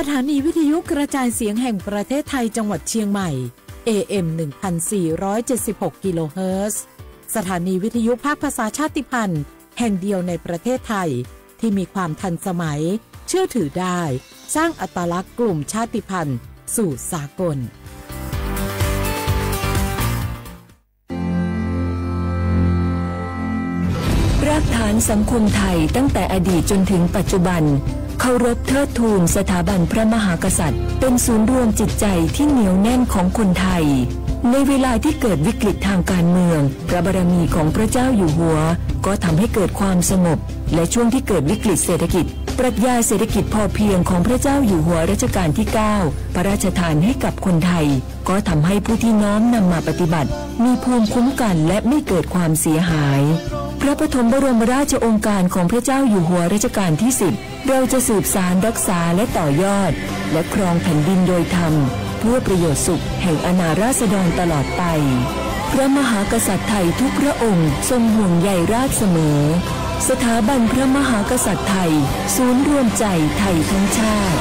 สถานีวิทยุกระจายเสียงแห่งประเทศไทยจังหวัดเชียงใหม่ AM 1476 กิโลเฮิรตซ์สถานีวิทยุภาคภาษาชาติพันธุ์แห่งเดียวในประเทศไทยที่มีความทันสมัยเชื่อถือได้สร้างอัตลักษณ์กลุ่มชาติพันธุ์สู่สากลรากฐานสังคมไทยตั้งแต่อดีตจนถึงปัจจุบันเคารพเทิดทูนสถาบันพระมหากษัตริย์เป็นศูนย์รวมจิตใจที่เหนียวแน่นของคนไทยในเวลาที่เกิดวิกฤตทางการเมืองพระบารมีของพระเจ้าอยู่หัวก็ทำให้เกิดความสงบและช่วงที่เกิดวิกฤตเศรษฐกิจปรัชญาเศรษฐกิจพอเพียงของพระเจ้าอยู่หัวรัชกาลที่ 9พระราชทานให้กับคนไทยก็ทำให้ผู้ที่น้อมนำมาปฏิบัติมีภูมิคุ้มกันและไม่เกิดความเสียหายพระปฐมบรมราชโองการของพระเจ้าอยู่หัวรัชกาลที่ 10เราจะสืบสานรักษาและต่อยอดและครองแผ่นดินโดยธรรมเพื่อประโยชน์สุขแห่งอาณาราษฎรตลอดไปพระมหากษัตริย์ไทยทุกพระองค์ทรงห่วงใยราชเสมอสถาบันพระมหากษัตริย์ไทยศูนย์รวมใจไทยทั้งชาติ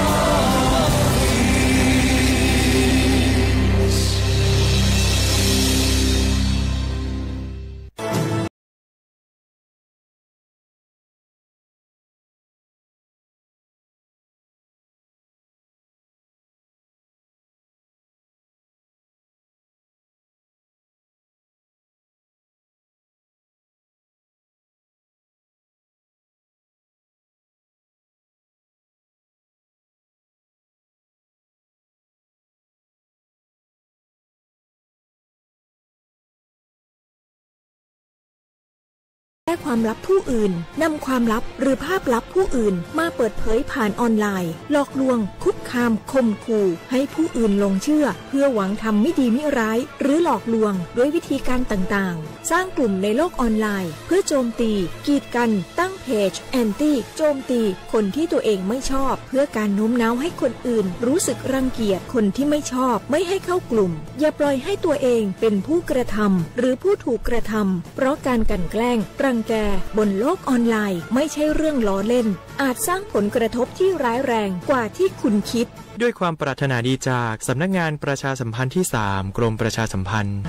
แก้ความลับผู้อื่นนำความลับหรือภาพลับผู้อื่นมาเปิดเผยผ่านออนไลน์หลอกลวงคุกคามข่มขู่ให้ผู้อื่นหลงเชื่อเพื่อหวังทำไม่ดีไม่ร้ายหรือหลอกลวงด้วยวิธีการต่างๆสร้างกลุ่มในโลกออนไลน์เพื่อโจมตีกีดกันตั้งเพจแอนตี้โจมตีคนที่ตัวเองไม่ชอบเพื่อการโน้มน้าวให้คนอื่นรู้สึกรังเกียจคนที่ไม่ชอบไม่ให้เข้ากลุ่มอย่าปล่อยให้ตัวเองเป็นผู้กระทำหรือผู้ถูกกระทำเพราะการกลั่นแกล้งรังแกบนโลกออนไลน์ไม่ใช่เรื่องล้อเล่นอาจสร้างผลกระทบที่ร้ายแรงกว่าที่คุณคิดด้วยความปรารถนาดีจากสำนักงานประชาสัมพันธ์ที่ 3 กรมประชาสัมพันธ์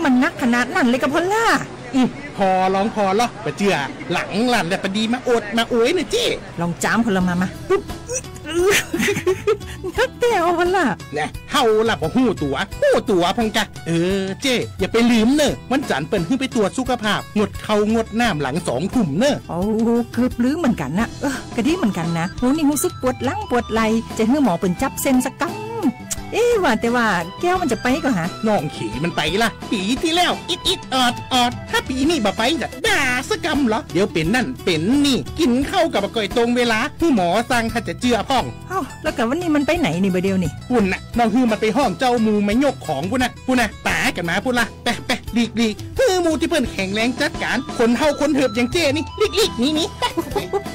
มันนักขนาดนั้นเลยกับพอลล่าพอลองพอละปะเจือหลังหลันแต่ปะดีมาอดมาอวยหน่อยจี้ลองจามพลมาปุ๊บนักแต่เอาพอลล่าเนี่ยเฮาล่ะบ่ฮู้ตัวพงกะเจ้อย่าไปลืมเนอะวันจันทร์เปิ้นขึ้นไปตรวจสุขภาพงดเข้างดน้ำหลัง2 ทุ่มเนอะโอ้เกือบลืมเหมือนกันนะกระดิ่เหมือนกันนะโหนี่รู้สึกปวดหลังปวดไหล่จะให้หมอเปิ้นจับเส้นสักกังว่าแต่ว่าแก้วมันจะไปก็หาน้องขี่มันไปล่ะปีที่แล้วอิดออดถ้าปีนี้บ่ไปจะด่าสกำเหรอเดี๋ยวเป็นนั่นเป็นนี่กินเข้ากับก่อยตรงเวลาผู้หมอสั่งถ้าจะเจือพ่องแล้วกับวันนี้มันไปไหนนี่บ่เดียวนี่พุ่นน่ะน้องฮือมันไปห้องเจ้ามูไม่ยกของพุ่นน่ะป๋ากันมาพุ่นล่ะไปลีกฮือมูที่เพิ่นแข็งแรงจัดการคนเฮาคนเหิบอย่างเจ้นี่ลีกนี่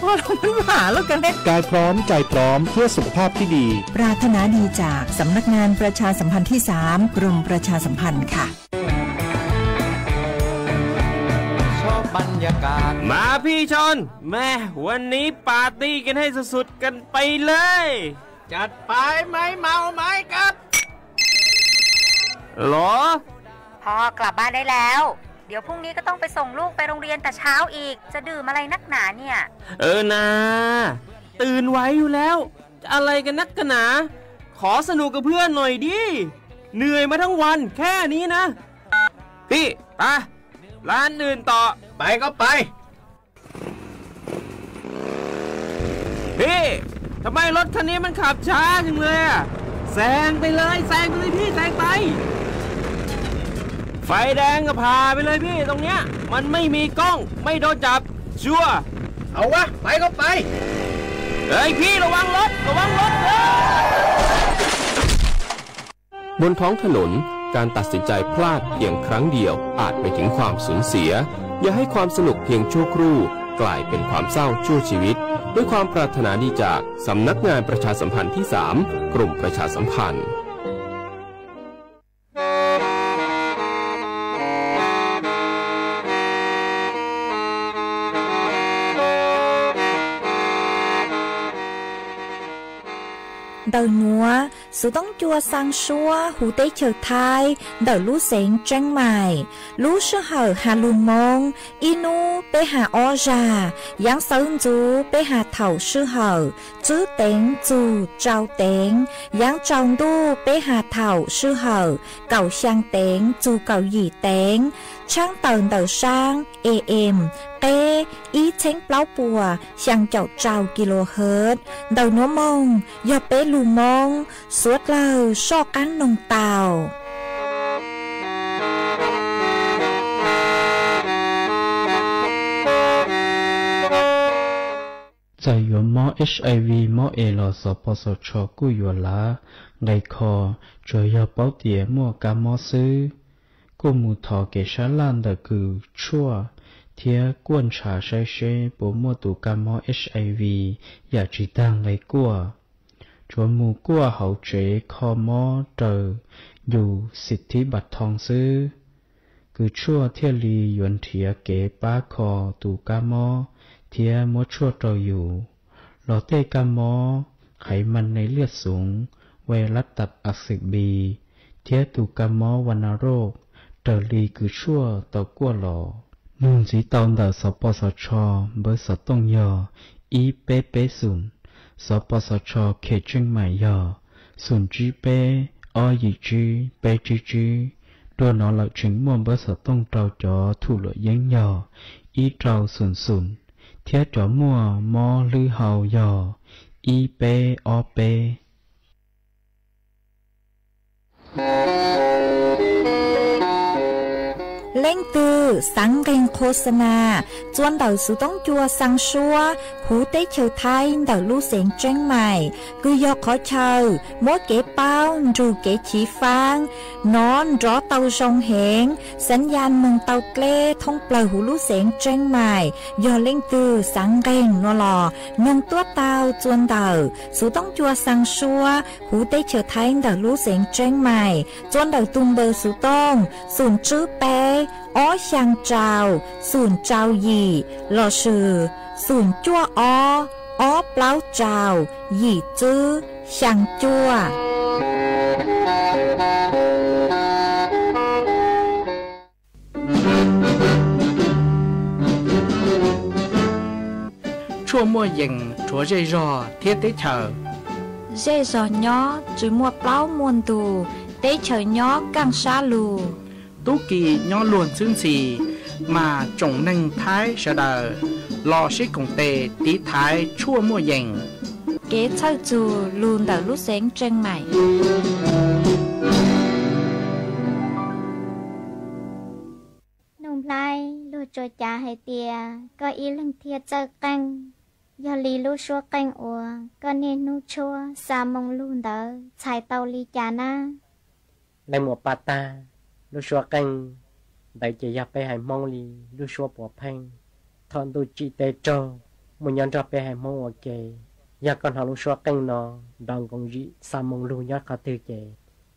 พอเรามันหาแล้วกันเนี่ยกายพร้อมใจพร้อมเพื่อสุขภาพที่ดีปรารถนาดีจากสำนักงานประชาสัมพันธ์ที่ 3 กรมประชาสัมพันธ์ค่ะชอบบรรยากาศมาพี่ชนแม่วันนี้ปาร์ตี้กันให้สุดๆกันไปเลยจัดไปไหมเมาไหมครับหรอพ่อกลับบ้านได้แล้วเดี๋ยวพรุ่งนี้ก็ต้องไปส่งลูกไปโรงเรียนแต่เช้าอีกจะดื่มอะไรนักหนาเนี่ยนะตื่นไว้อยู่แล้วอะไรกันนักกันหนาขอสนุกกับเพื่อนหน่อยดิเหนื่อยมาทั้งวันแค่นี้นะพี่ไปร้านอื่นต่อไปก็ไปพี่ทำไมรถคันนี้มันขับช้าจังเลยอะแซงไปเลยพี่แซงไปไฟแดงก็พาไปเลยพี่ตรงเนี้ยมันไม่มีกล้องไม่โดนจับชัวร์เอาวะไปก็ไปเฮ้ยพี่ระวังรถบนท้องถนนการตัดสินใจพลาดเพียงครั้งเดียวอาจไปถึงความสูญเสียอย่าให้ความสนุกเพียงชั่วครู่กลายเป็นความเศร้าชั่วชีวิตด้วยความปรารถนาดีจากสำนักงานประชาสัมพันธ์ที่ 3 กรมประชาสัมพันธ์ đời núa sự tông chua sang xua hú tế chờ thai đời lũ xén tranh mài lũ sư hở hà lùn mông inu bê hà o già giáng sơn chú bê hà thảo sư hở chứ téng chú trao téng giáng trong đu bê hà thảo sư hở cầu sang téng chú cầu dì téng trang tờn đời sang AM tê ý chánh báo bùa sang chậu trào kHz đầu nó mông do bế lù mông suốt lờ so cán nông tàu在有么 HIV 么 L 所报所错故有啦，ngày kho就要保点么干么事，故木头给沙烂的个错，贴观察筛筛不么度干么 HIV 也只当来过，จวนมูกัวเขาเจคอมอเตออยู่สิทธิบัตรทองซื้อคือชั่วเทียลียวนเทียเก๋ป้าคอตูกามอเทียมดชั่วเตออยู่หลอเตกามอไขมันในเลือดสูงไวรัสตับอักเสบบีเทียตูกามอวัณโรคเตอลีคือชั่วต่อกัวหลอนุ่งสีตอนเดอสปสชเบอร์สตงยออีเป๊เป๊สุนสปสชเขตเชียงใหม่ยอสุนจีเป้อยีจีเปจีจีตัวน้องเหล่าชิงม่วงเบอร์สตงเจ้าจอถูกเหลือยั้งยออีเจ้าสุนเทียจอม่วมอลือเฮายออีเป้อเป้เล่งตือสังเกงโฆษณาจวนเดาสุต้องจัวสังชัวหูเต้เชียวไทยเดาลู่เสียงเจ้งใหม่คือยอขอเชยมดเก๋เป้าจูเก๋ฉีฟางนอนรอเตาทรงเหงสัญญาณมึงเตาเกล้ท่องเปล่าหูลู่เสียงเจ้งใหม่ยอเล่งตือสังเกงนอลอนงตัวเตาจวนเดาสุต้องจัวสังชัวหูเต้เชียวไทยเดาลู่เสียงเจ้งใหม่จวนเดาตุงเบอร์สุต้องศูนย์จื้อเป้อ้อช่างเจ้าศูนย์เจ้าหยี่หล่อชื่อศูนย์จั่วอ้อเปล่าเจ้าหยี่จื้อช่างจั่วชั่วมัวเย่งชัวใจรอเทียเตเฉอเจซอย้อจุมัวเปล่ามวนตูเตเฉอย้อกังชาลูตุกีย้อนล้วนซึ่งสีมาจงหนึ่งท้ายเสดอรอชิกงเตตีท้ายชั่วมัวเย่งเก๋เช่าจูลูนเดาลูเสียงเจงใหม่นุ่มไล่ลูโจจาให้เตียก็อีลังเทียเจอกังยาลีลูชัวกังอัวก็เนนูชัวสามงลูนเดอชายเตาลีจานะในหมวดปาตาลูชัวกังได้จะยับไปให้มองลีลูชัวปวดแพงทอนดูจีเตโจมันยันจะไปให้มองโอเคอยากก่อนหาลูชัวกังนอดองกงจีสามงลูยักขาตือเจ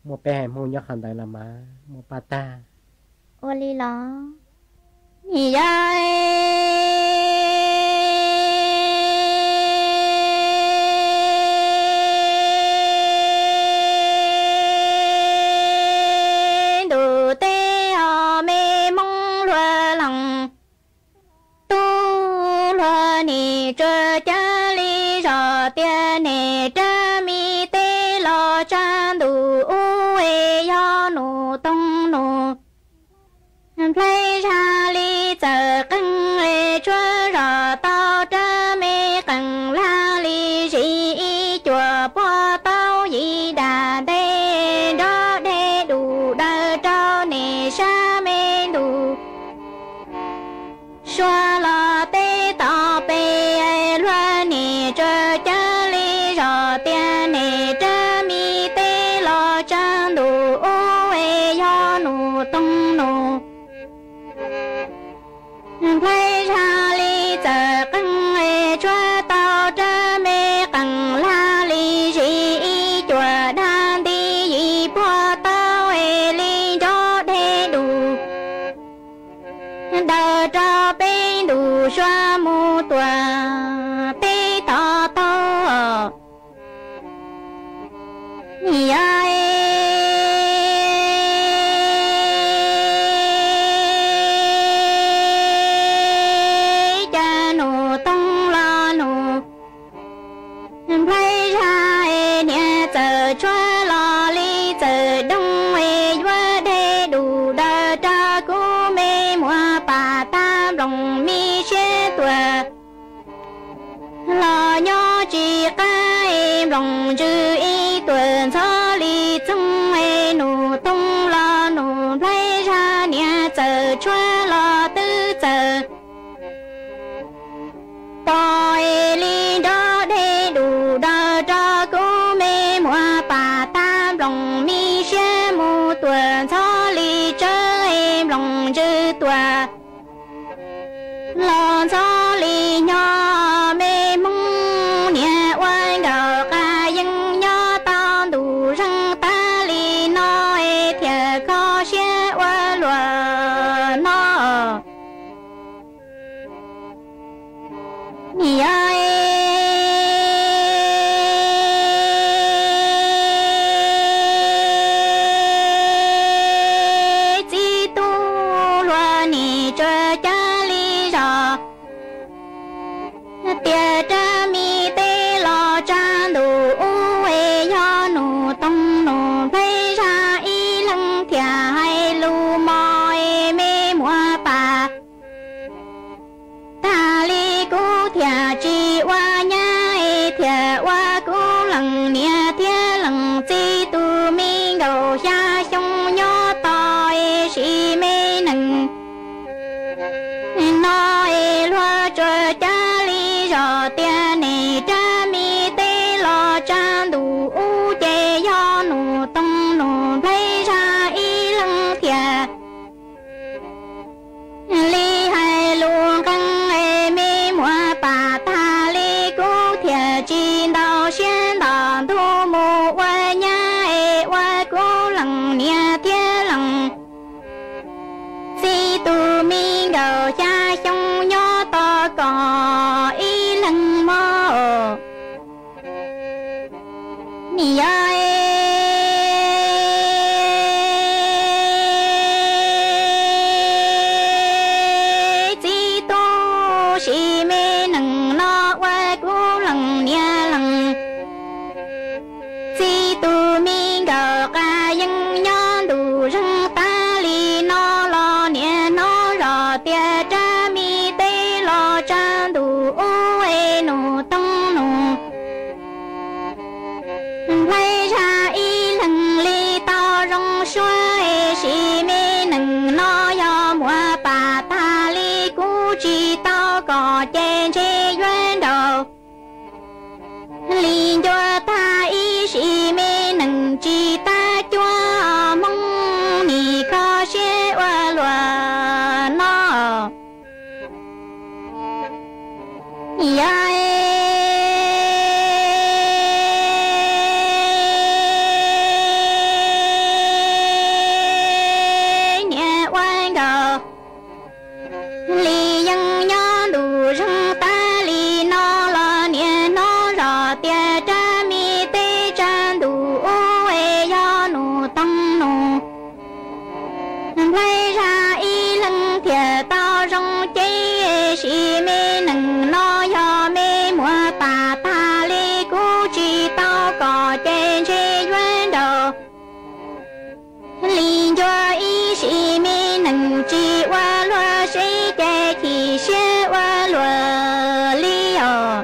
มัวไปให้มองยักขันได้ละมามัวปาตาโอลีล้อนี่ยายเ chúa lo tư giờ tôi li đó để đủ đỡ cho cô mê mùa bà ta lòng mi xe mù tuần cho li chớ em lòng chữ tuần lo cho li nhỏ mê mông nhẹ oan gạo ca dân nhỏ tao đủ răng ta li nói thiệt khó xe oan loạn nó nhị ơi chỉ tu loạn nhị cho cha li rõ tia cha mi tê lo cha đủ uê yo nụ tông nụ thấy ra y lăng thia hay lu môi mê mùa bà ta li cú thia chi wa nhá thia wa cú lăng nia thia lăng chi tu mi gầu xa sông nhó tỏi si mê nâng nói loa cho cha li rõ tia này cha mi tê lo cha đủ u chê yo nụ tông nụ thấy ra y lăng thia li hay luôn căng e mi mùa bà ta li cú thia chi đào xuyên đào thu mù qua nhá e qua cú lăng nia thia lăng si tu mi gầu cha sông nhó to cò y lăng mơ nì ơi si tu si mê nâng nó qua cú lăng nia lăng si tu mi gầu ca dân nhó đủ răng ta li nó lo nia nó rõ tia cha mi tê lo cha đủ uê nụ tông nụ lấy ra y lăng li to rong xuôi si mê nâng nó yo mùa bà ta li cú chi to cò trên chê duyên đầu li cho ta y si mê nâng chi ta chua mong nì khó xe oa loa nó ơi nhẹ oan gầu li dân nhó đủ răng ta li nó lo nhẹ nó rõ tia cha mi tê cha đủ uê yo nụ tông nụ lấy ra y lăng thìa tao rong chê si mê nâng nó yo mê mùa bà ta li cú chi tao cò trên chê duyên đầu li cho y si mê nâng chi wa loa si chê chi xê wa loa li o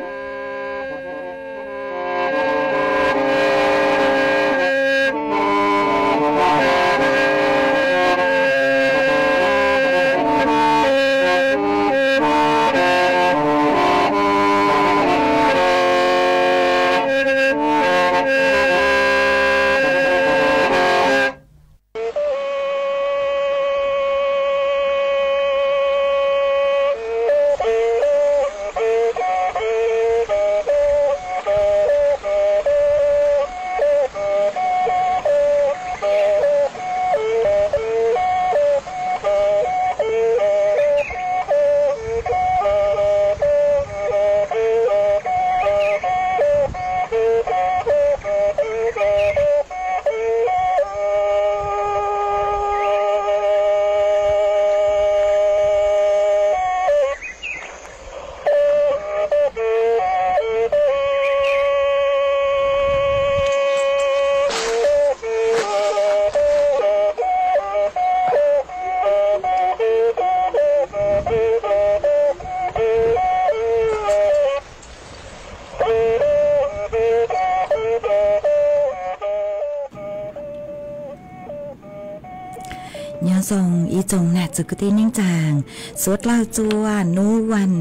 nhớ dòng ý dòng nạt từ cái tên nhanh chàng suốt lao chua núวัน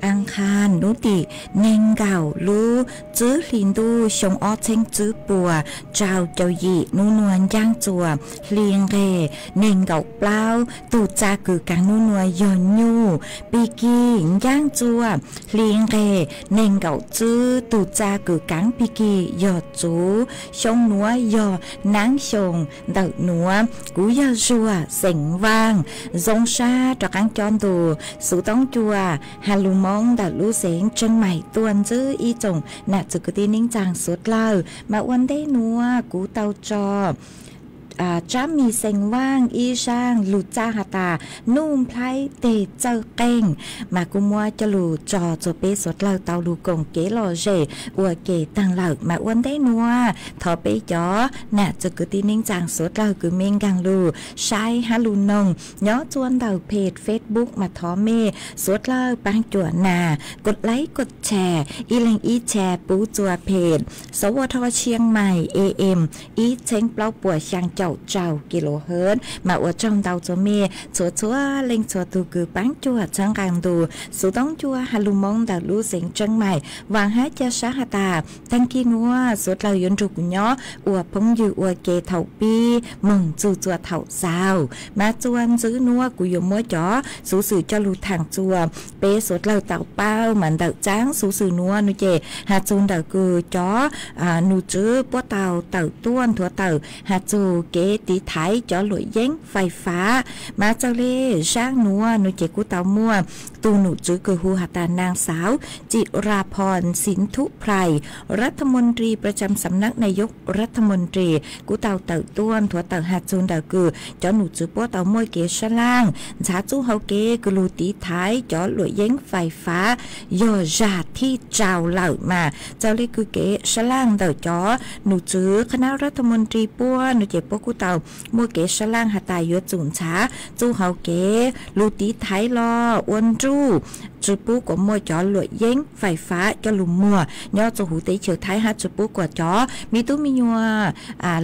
อังคารนูติเน่งเก่ารู้จื้อลินดูชงอ้อเช่งจื้อปัวเจ้าเจ้าหยีนูนวลย่างจัวเลียงเรเน่งเก่าเปล่าตูจากือกางนูนวลย้อนยูปีกีย่างจัวเลียงเรเน่งเก่าจื้อตูจากือกางปีกียอดจูชงนัวยอนางชงเดาหนัวกูยาจัวเสียงว่างจงชาตะกังจอนดูสูต้องจัวฮาลูมองดัดรู้เสียงจังใหม่ตวนจื้ออีจงน่ะจุกตีนิ่งจางสุดเล่ามาวันได้นัวกูเตาจอจะมีเสียงว่างอีช่างหลุดจ้าหาตานุ่มไพลเตเจอเก่งมากุมัวจะหลุดจอจะเปสดเล่าเตาลูกงเกลอเจอัวเกตังเหล่ามาวันได้นัวทอเปจอน่ะจะกตีนิ่งจางสดเล่าคือเมงกังลูใช้ฮาลูนงย้อจวนเดาเพจเฟซบุ๊กมาทอเมสดเล่าปังจวนนากดไลค์กดแชร์อีแรงอีแชร์ปูจัวเพจสวทเชียงใหม่ AM อีเช้งเปล่าปัวช่างเจ้ากิโลเฮิรตซ์มาอวดจอมเตาจะมีชัวเล็งชัวตูคือปังจัวจังการดูสุต้องจัวฮาลูมองดาลูเสียงจังใหม่วางให้จะชาหตาตั้งกินว่าสุดเรายนจุกย้ออวดพงอยู่อวดเกเถาปีมึงจูจัวเถาสาวมาจวนซื้อนัวกุยมัวจ๋อสูสื่อจะลูทางจัวเปสุดเราเต่าเป้าเหมือนเต่าจ้างสูสื่อนัวนุเจหาจูนเต่าคือจ๋อนูจื้อปัวเต่าต้วนถั่วเต่าหาจูเกตีไทยจอหลวยเย้งไฟฟ้ามาเจ้าเล่ช่างนัวนุเจกุเตามัวตูหนูจื้อคือฮูหาตานางสาวจิราพรสินทุไพรรัฐมนตรีประจำสำนักนายกรัฐมนตรีกุเตาต้วนถั่วเต่าหาจูนเต่าคือจอหนูจื้อปัวเต่ามวยเกชล่างชาจูเฮาเกกลูตีไทยจอหลวยเย้งไฟฟ้ายอจาที่เจ้าเหล่ามาเจ้าเล่คือเกชล่างเต่าจอหนูจื้อคณะรัฐมนตรีปัวนุเจปัวกุเตามัวเกชล่างหาตายยจุนช้าจูเฮาเกลูตีไทยลออ้วนจูจูปูกว่ามัวจอหลวยเย้งไฟฟ้าจะลุมมัวยอจูหูเตเฉียวไทยหาจูปูกว่าจอมีตู้มียัว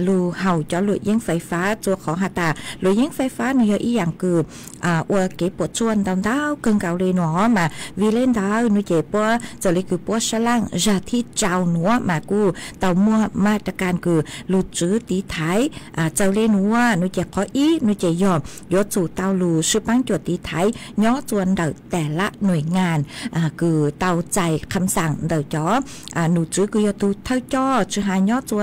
ลูเฮาจอหลวยเย้งไฟฟ้าจูขอหาตาหลวยเย้งไฟฟ้าเนื้ออีอย่างคืออัวเกปวดชวนดาวเกินเก่าเลยหนอมาวีเล่นดาวนุเจปัวจะเลยคือปัวชล่างจาที่เจ้าหนัวมากูเต่ามัวมาตรการคือลูจื้อตีไทยเจ้าเล่นหัวนุเจขออีนุเจยอมยศสู่เตาลูชื่อปังจวดตีไทยย้อจวนเดาแต่ละหน่วยงานคือเตาใจคำสั่งเดาจ้อหนูจื้อคือยตูเท่าจ้อชื่อหาย้อจัว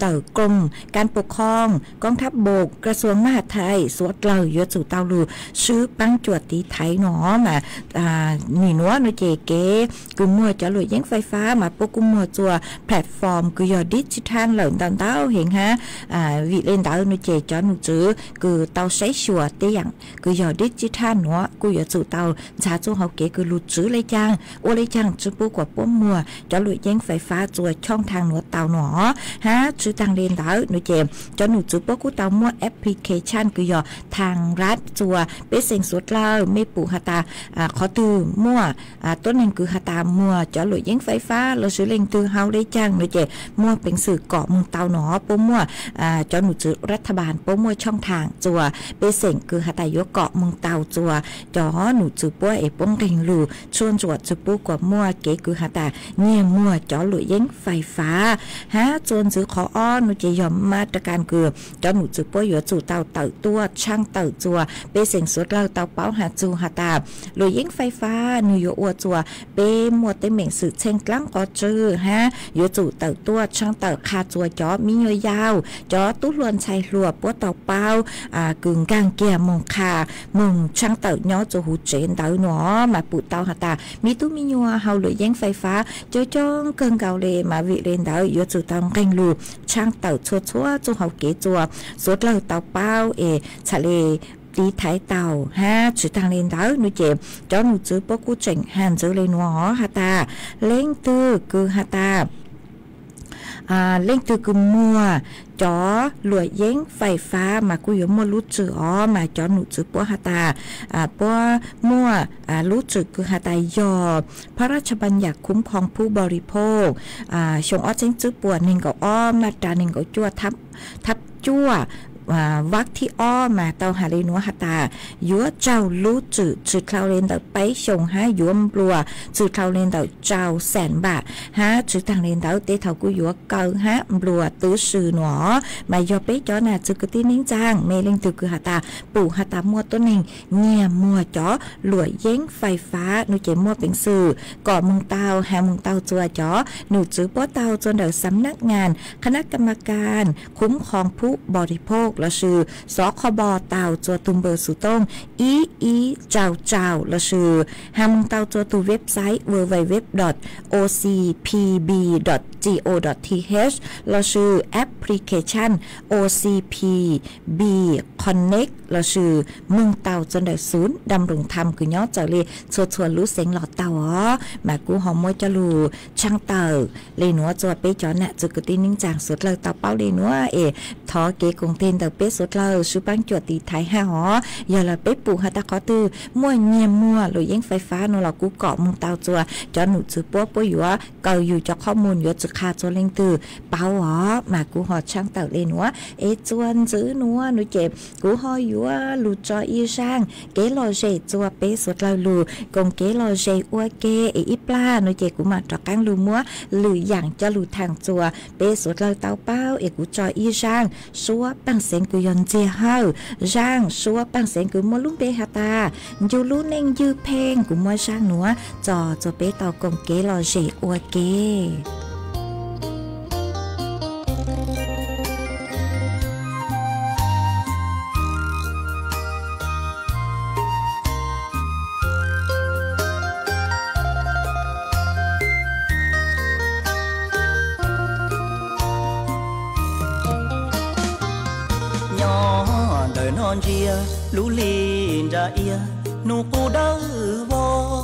เดากรมการปกครองกองทัพบกกระทรวงมหาดไทยสวดเลยยศสู่เตาลูชื่อปังจวดตีไทยหนอมาหนีนัวนุเจเก๋คือมัวจะหลุดยังไฟฟ้ามาปกุมัวจัวแพลตฟอร์มคือยอดิจิทัลเหล่าดาวเต้าเห็นฮะvị lên đảo nuôi chè cho nuôi chữ cứ tàu sấy sủa tê yang cứ giờ digital nữa cứ giờ chủ tàu trả cho học kế cứ lụt chữ lấy trang ô lấy trang chữ bố của bố mùa cho lụi giấy phải phá rồiช่องทางnữa tàu nữa ha chữ tăng lên đảo nuôi chè cho nuôi chữ bố của tàu mua application cứ giờ thang rát chùa biết sinh suốt lao mê phụ hạt ta khó từ mua tốt nên cứ hạt ta mua cho lụi giấy phải phá rồi chữ lên từ hao lấy trang nuôi chè muaเป็นสื่อเกาะมึงเตาหนอโป้มัวจอหนูจื้อรัฐบาลโป้มัวช่องทางจัวเปเส็งคือหาตายกเกาะมึงเตาจัวจอหนูจื้อป้วยป้งเริงลูชวนจวดจื้อปูกว่ามัวเก๋คือหาตาเนี่ยมัวจอหลุยเย้งไฟฟ้าฮะจวนจื้อขออ้อนหนูจะยอมมาตรการเกือบจอหนูจื้อป้วยอยู่จู่เตาเต่าตัวช่างเต่าจัวเปเส็งสุดเราเตาเป้าหาจูหาตาหลุยเย้งไฟฟ้าหนูอยู่อัวจัวเปมัวเต็มเหม่งสื่อเชิงกลางก็จื้อฮะอยู่จู่เต่าตัวช่างเต่าคาจัวจอมีเงยยาวจอตุ้ลวนชัยหลัวปัวเต่าเป้ากึ่งกลางแก่มงคามึงช่างเต่าย้อจูหูเจนเต่าหนอมาปูเต่าหาตามีตู้มียัวเฮาหลุยแย่งไฟฟ้าจ้องเกินเก่าเลยมาวิเรนเต่าอยู่จู่เต่าแกงลูช่างเต่าชัวจูเฮาเกจัวสุดเราเต่าเป้าทะเลตีไทยเต่าฮะจุดทางเลนเต่าหนูเจ็บจอหนูจื้อปกุเจ๋งหันจื้อเลยหนอหาตาเล่งตื้อคือหาตาเล่งตัวกุมมัวจอหลวยเย้งไฟฟ้ามากุยมัวรู้จืออ๋อมาจอหนูจือปัวหาตาปัวมัวรู้จือคือหาตายอพระราชบัญญัติคุ้มครองผู้บริโภคชงอ้อเจ้งจื้อปัวหนึ่งกับอ้อมาตราหนึ่งกับจั่วทับจั่ว วักที่อ้อมาเตาหาเลยนัวหตายัวเจ้ารู้จืดคลาวเลนเตาไปชงหายัวมปลัวจืดคลาวเลนเตาเจ้าแสนบาทหาจืดทางเลนเตาเตเถากูยัวเกาหาปลัวตื้อสื่อหนอมายอเป๊ะจ้อน่ะจืดกตีนิ่งจางเมลิงตือคือหตาปู่หตามัวต้นหนึ่งเงี่ยมัวจ้อหลวยเย้งไฟฟ้าหนูเจมัวเป็นสื่อก่อมึงเตาหามึงเตาจัวจ้อหนูจื้อป้อเตาจนเดาสำนักงานคณะกรรมการคุ้มครองผู้บริโภคละชื่อสคบเตาจัวตุมเบอร์สุต้งอีเจ้าละชื่อหามึงเตาจัวตูเว็บไซต์ www.ocpb.go.th ละชื่อแอปพลิเคชัน OCPB Connect ละชื่อมึงเตาจนได้ศูนย์ดำรงธรรมคือย้อเจเลยชวนรู้เสียงหลอดเตามากูหอมมวยจะรูช่างเตาเลยหนัวจัวเป๊ะจอน่ะจุกตีนิ่งจางสุดเลยเตาเป้าเลยหนัวทอเกกงเทนเตาเป๊ะสุดเลยชูปังจวดตีไทยห้าหออย่าละเป๊ะปู่ฮัตตาขอตือมั่วเงียมั่วหรือยังไฟฟ้าโนเรากูเกาะมึงเตาจัวจอหนูจือปัวอยู่ว่าเกาอยู่จะข้อมูลอยู่จุกขาจัวเล่งตือเป้ามากูหอช่างเตาเลยหนัวจวนจื้อหนัวหนูเจ็บกูหออยู่ว่าลูจออีช่างเกลอเจจัวเป๊ะสุดเลยลูกงเกลอเจอัวเกอีปลาหนูเจ็บกูมาตะกังลูมัวหรืออย่างจะลูทางจัวเป๊ะสุดเลยเตาเป้ากูจออีช่างชัวปังเสียงกูยอนเจียเฮาช่างชัวปังเสียงกูมัวลุ่มเปหาตาอยู่ลู่เน่งยื้อเพลงกูมัวช่างหนัวจอเป๊ะเตากงเกลอเจอัวเกlũ lìn ra ia nụ cu đau vô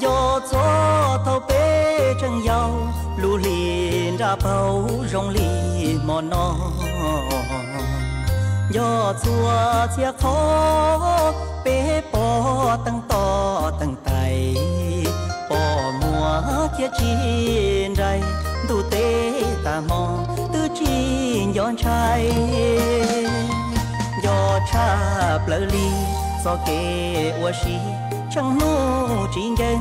do gió thâu bể chân dâu lũ lìn ra bao rong lì mò nó do chùa chia khó bể bỏ tăng to tăng tay bỏ mùa chia chín ray tu tế ta mò tư chín giòn trai do cha lỡ ly do kê ua xí chẳng nô chín gen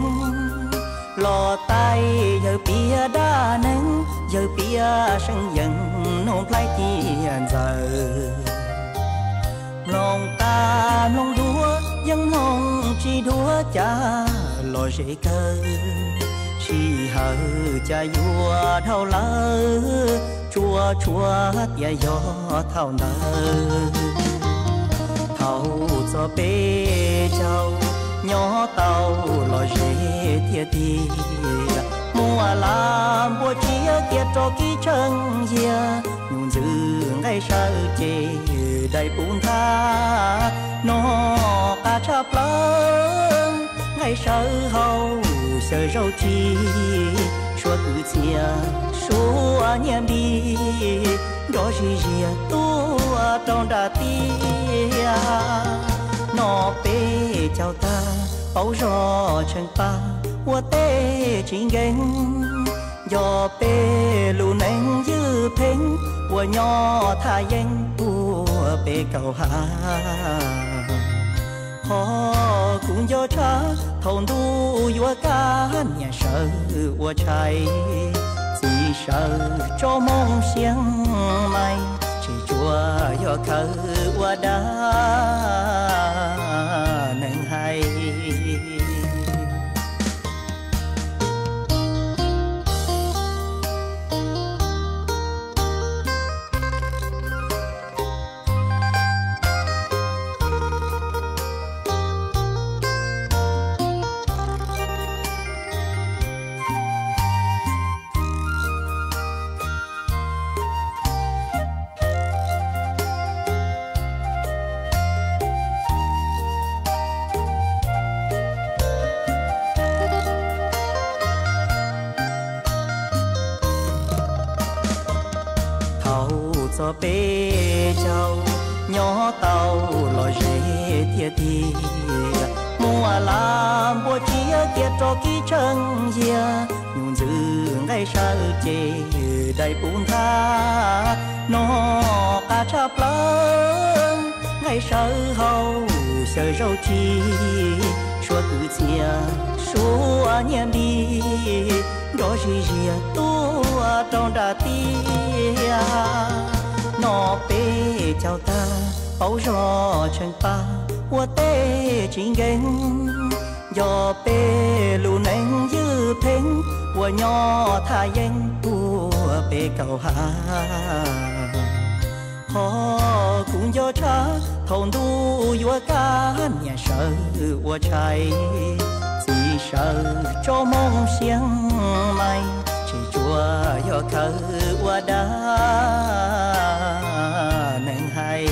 lò tay giờ bia đa nắng giờ bia sân dần nôn plai tiền giờ lòng ta lòng đua dân hồng chỉ đua cha lò dễ cơ chỉ hờ cha vua thâu lỡ chua tia gió thâu nở thâu cho bê châu nhỏ tàu lò dễ thiệt thì mùa làm bùa chia tiệt cho ký chân dìa nhung dư ngay sao chê đầy bún tha nó ca chắp lớn ngay sao hầu sợ rau chi chúa tự chia chúa nhầm đi đó gì gì tu trong đà tia nó bê chào ta bao gió chân pa hoa tê chính gen do bê lù nén dư phèn hoa nhỏ tha danh hoa bê cầu hà họ cũng do cha thôn tu vua cá nhà sợ vua trai chỉ sợ cho mong xiang mai chỉ chùa do khờ vua đá nên hay cho bê châu nhỏ tàu lò dễ thiệt thì mùa làm bùa chia tiệt cho ký chân dìa nhung dư ngay sao chê đầy bún tha nó cả cha plơ ngày sau hậu sợ râu chi xua cứ chia xua nhẹ đi đó gì gì tua trong đà tia nó bê chào ta bao gió chân pa hoa tê chính gánh gió bê lù nén dư phèn hoa nhỏ tha danh hoa bê cầu hà họ cũng gió cha thôn đu hoa cá nhà sợ hoa trái chỉ sợ cho mong xiang mai chỉ chùa gió khờ hoa đá nên hay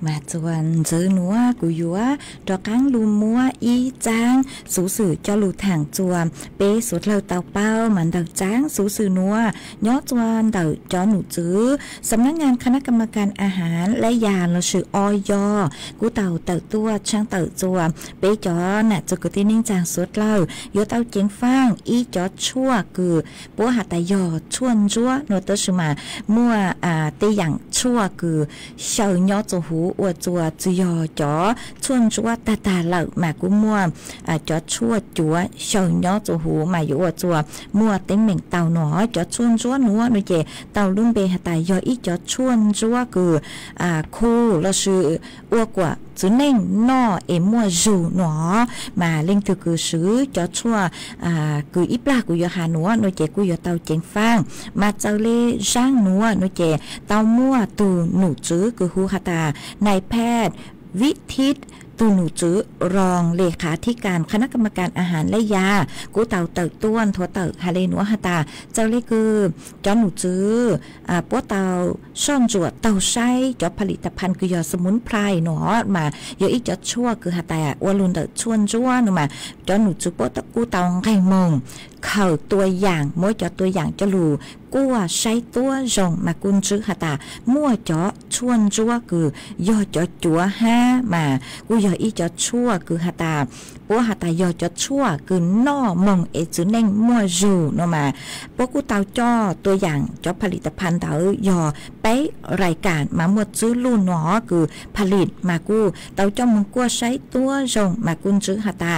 mà chuẩn giữ núa của dúa cho cáng lù múa y trang số sử cho lù thẳng chuồn bê số lâu tàu bao mà đợt tráng số sử núa nhó chuồn đợt cho nụ chữสำนักงานคณะกรรมการอาหารและยาเราสื่อออยกูเต่าเต่าตัวช่างเต่าจัวเป๊จอน่ะจะกูที่นิ่งจางสุดเล่าโยเต่าเจียงฟางอีจอชั่วคือปัวหาตายอชวนจัวโนเตอร์สมามั่วตีอย่างชั่วคือเฉาย่อจูหูอวดจัวจียอจอชวนจัวตาตาเหล่ามากูมั่วจอชั่วจัวเฉาย่อจูหูมาอยู่อวดจัวมั่วเต็งเหม่งเต่าหนอจอชวนจัวนัวโนเจเต่าลุ่มเบหาตายออีจอชวนจัวคือคู่เราสื่ออ้วกว่าchứ nên nó em mua dù nó mà linh thực cứ xứ cho chua cứ ít la của giờ hà núa nó chạy của giờ tàu chèn phang mà tàu lê rang núa nó chạy tàu mua từ nụ chữ cứ hu hà taนายแพทย์วิทิตตูหนูจื้อรองเลขาธิการคณะกรรมการอาหารและยากูเต่าเต่าต้วนทัวเต่าฮาเลนัวฮาตาเจ้าเลคือจอหนูจื้อปัวเต่าซ่อนจวดเต่าไส้จอผลิตภัณฑ์คือยอสมุนไพรหนอมาเยอะอีจอชั่วคือฮาตาวัวลุนเต่าชวนจ้วนมาจอหนูจื้อปัวตะกูเต่าไก่มงเข่าตัวอย่างม้วยจอตัวอย่างจะรูกัวใช้ตัวรองมากุนจื้อฮาตามั่วจอชวนจัวคือยอจอจัวห้ามากูยออีจอชั่วคือฮาตาปัวฮาตายอจอชั่วคือนอมงเอจื้อเน่งมั่วรูเนาะมาปัวกูเตาจ้อตัวอย่างจอผลิตภัณฑ์เตายอไปรายการมาหมดจื้อลู่หนอคือผลิตมากูเตาจ้อมงกัวใช้ตัวรองมากุนจื้อฮาตา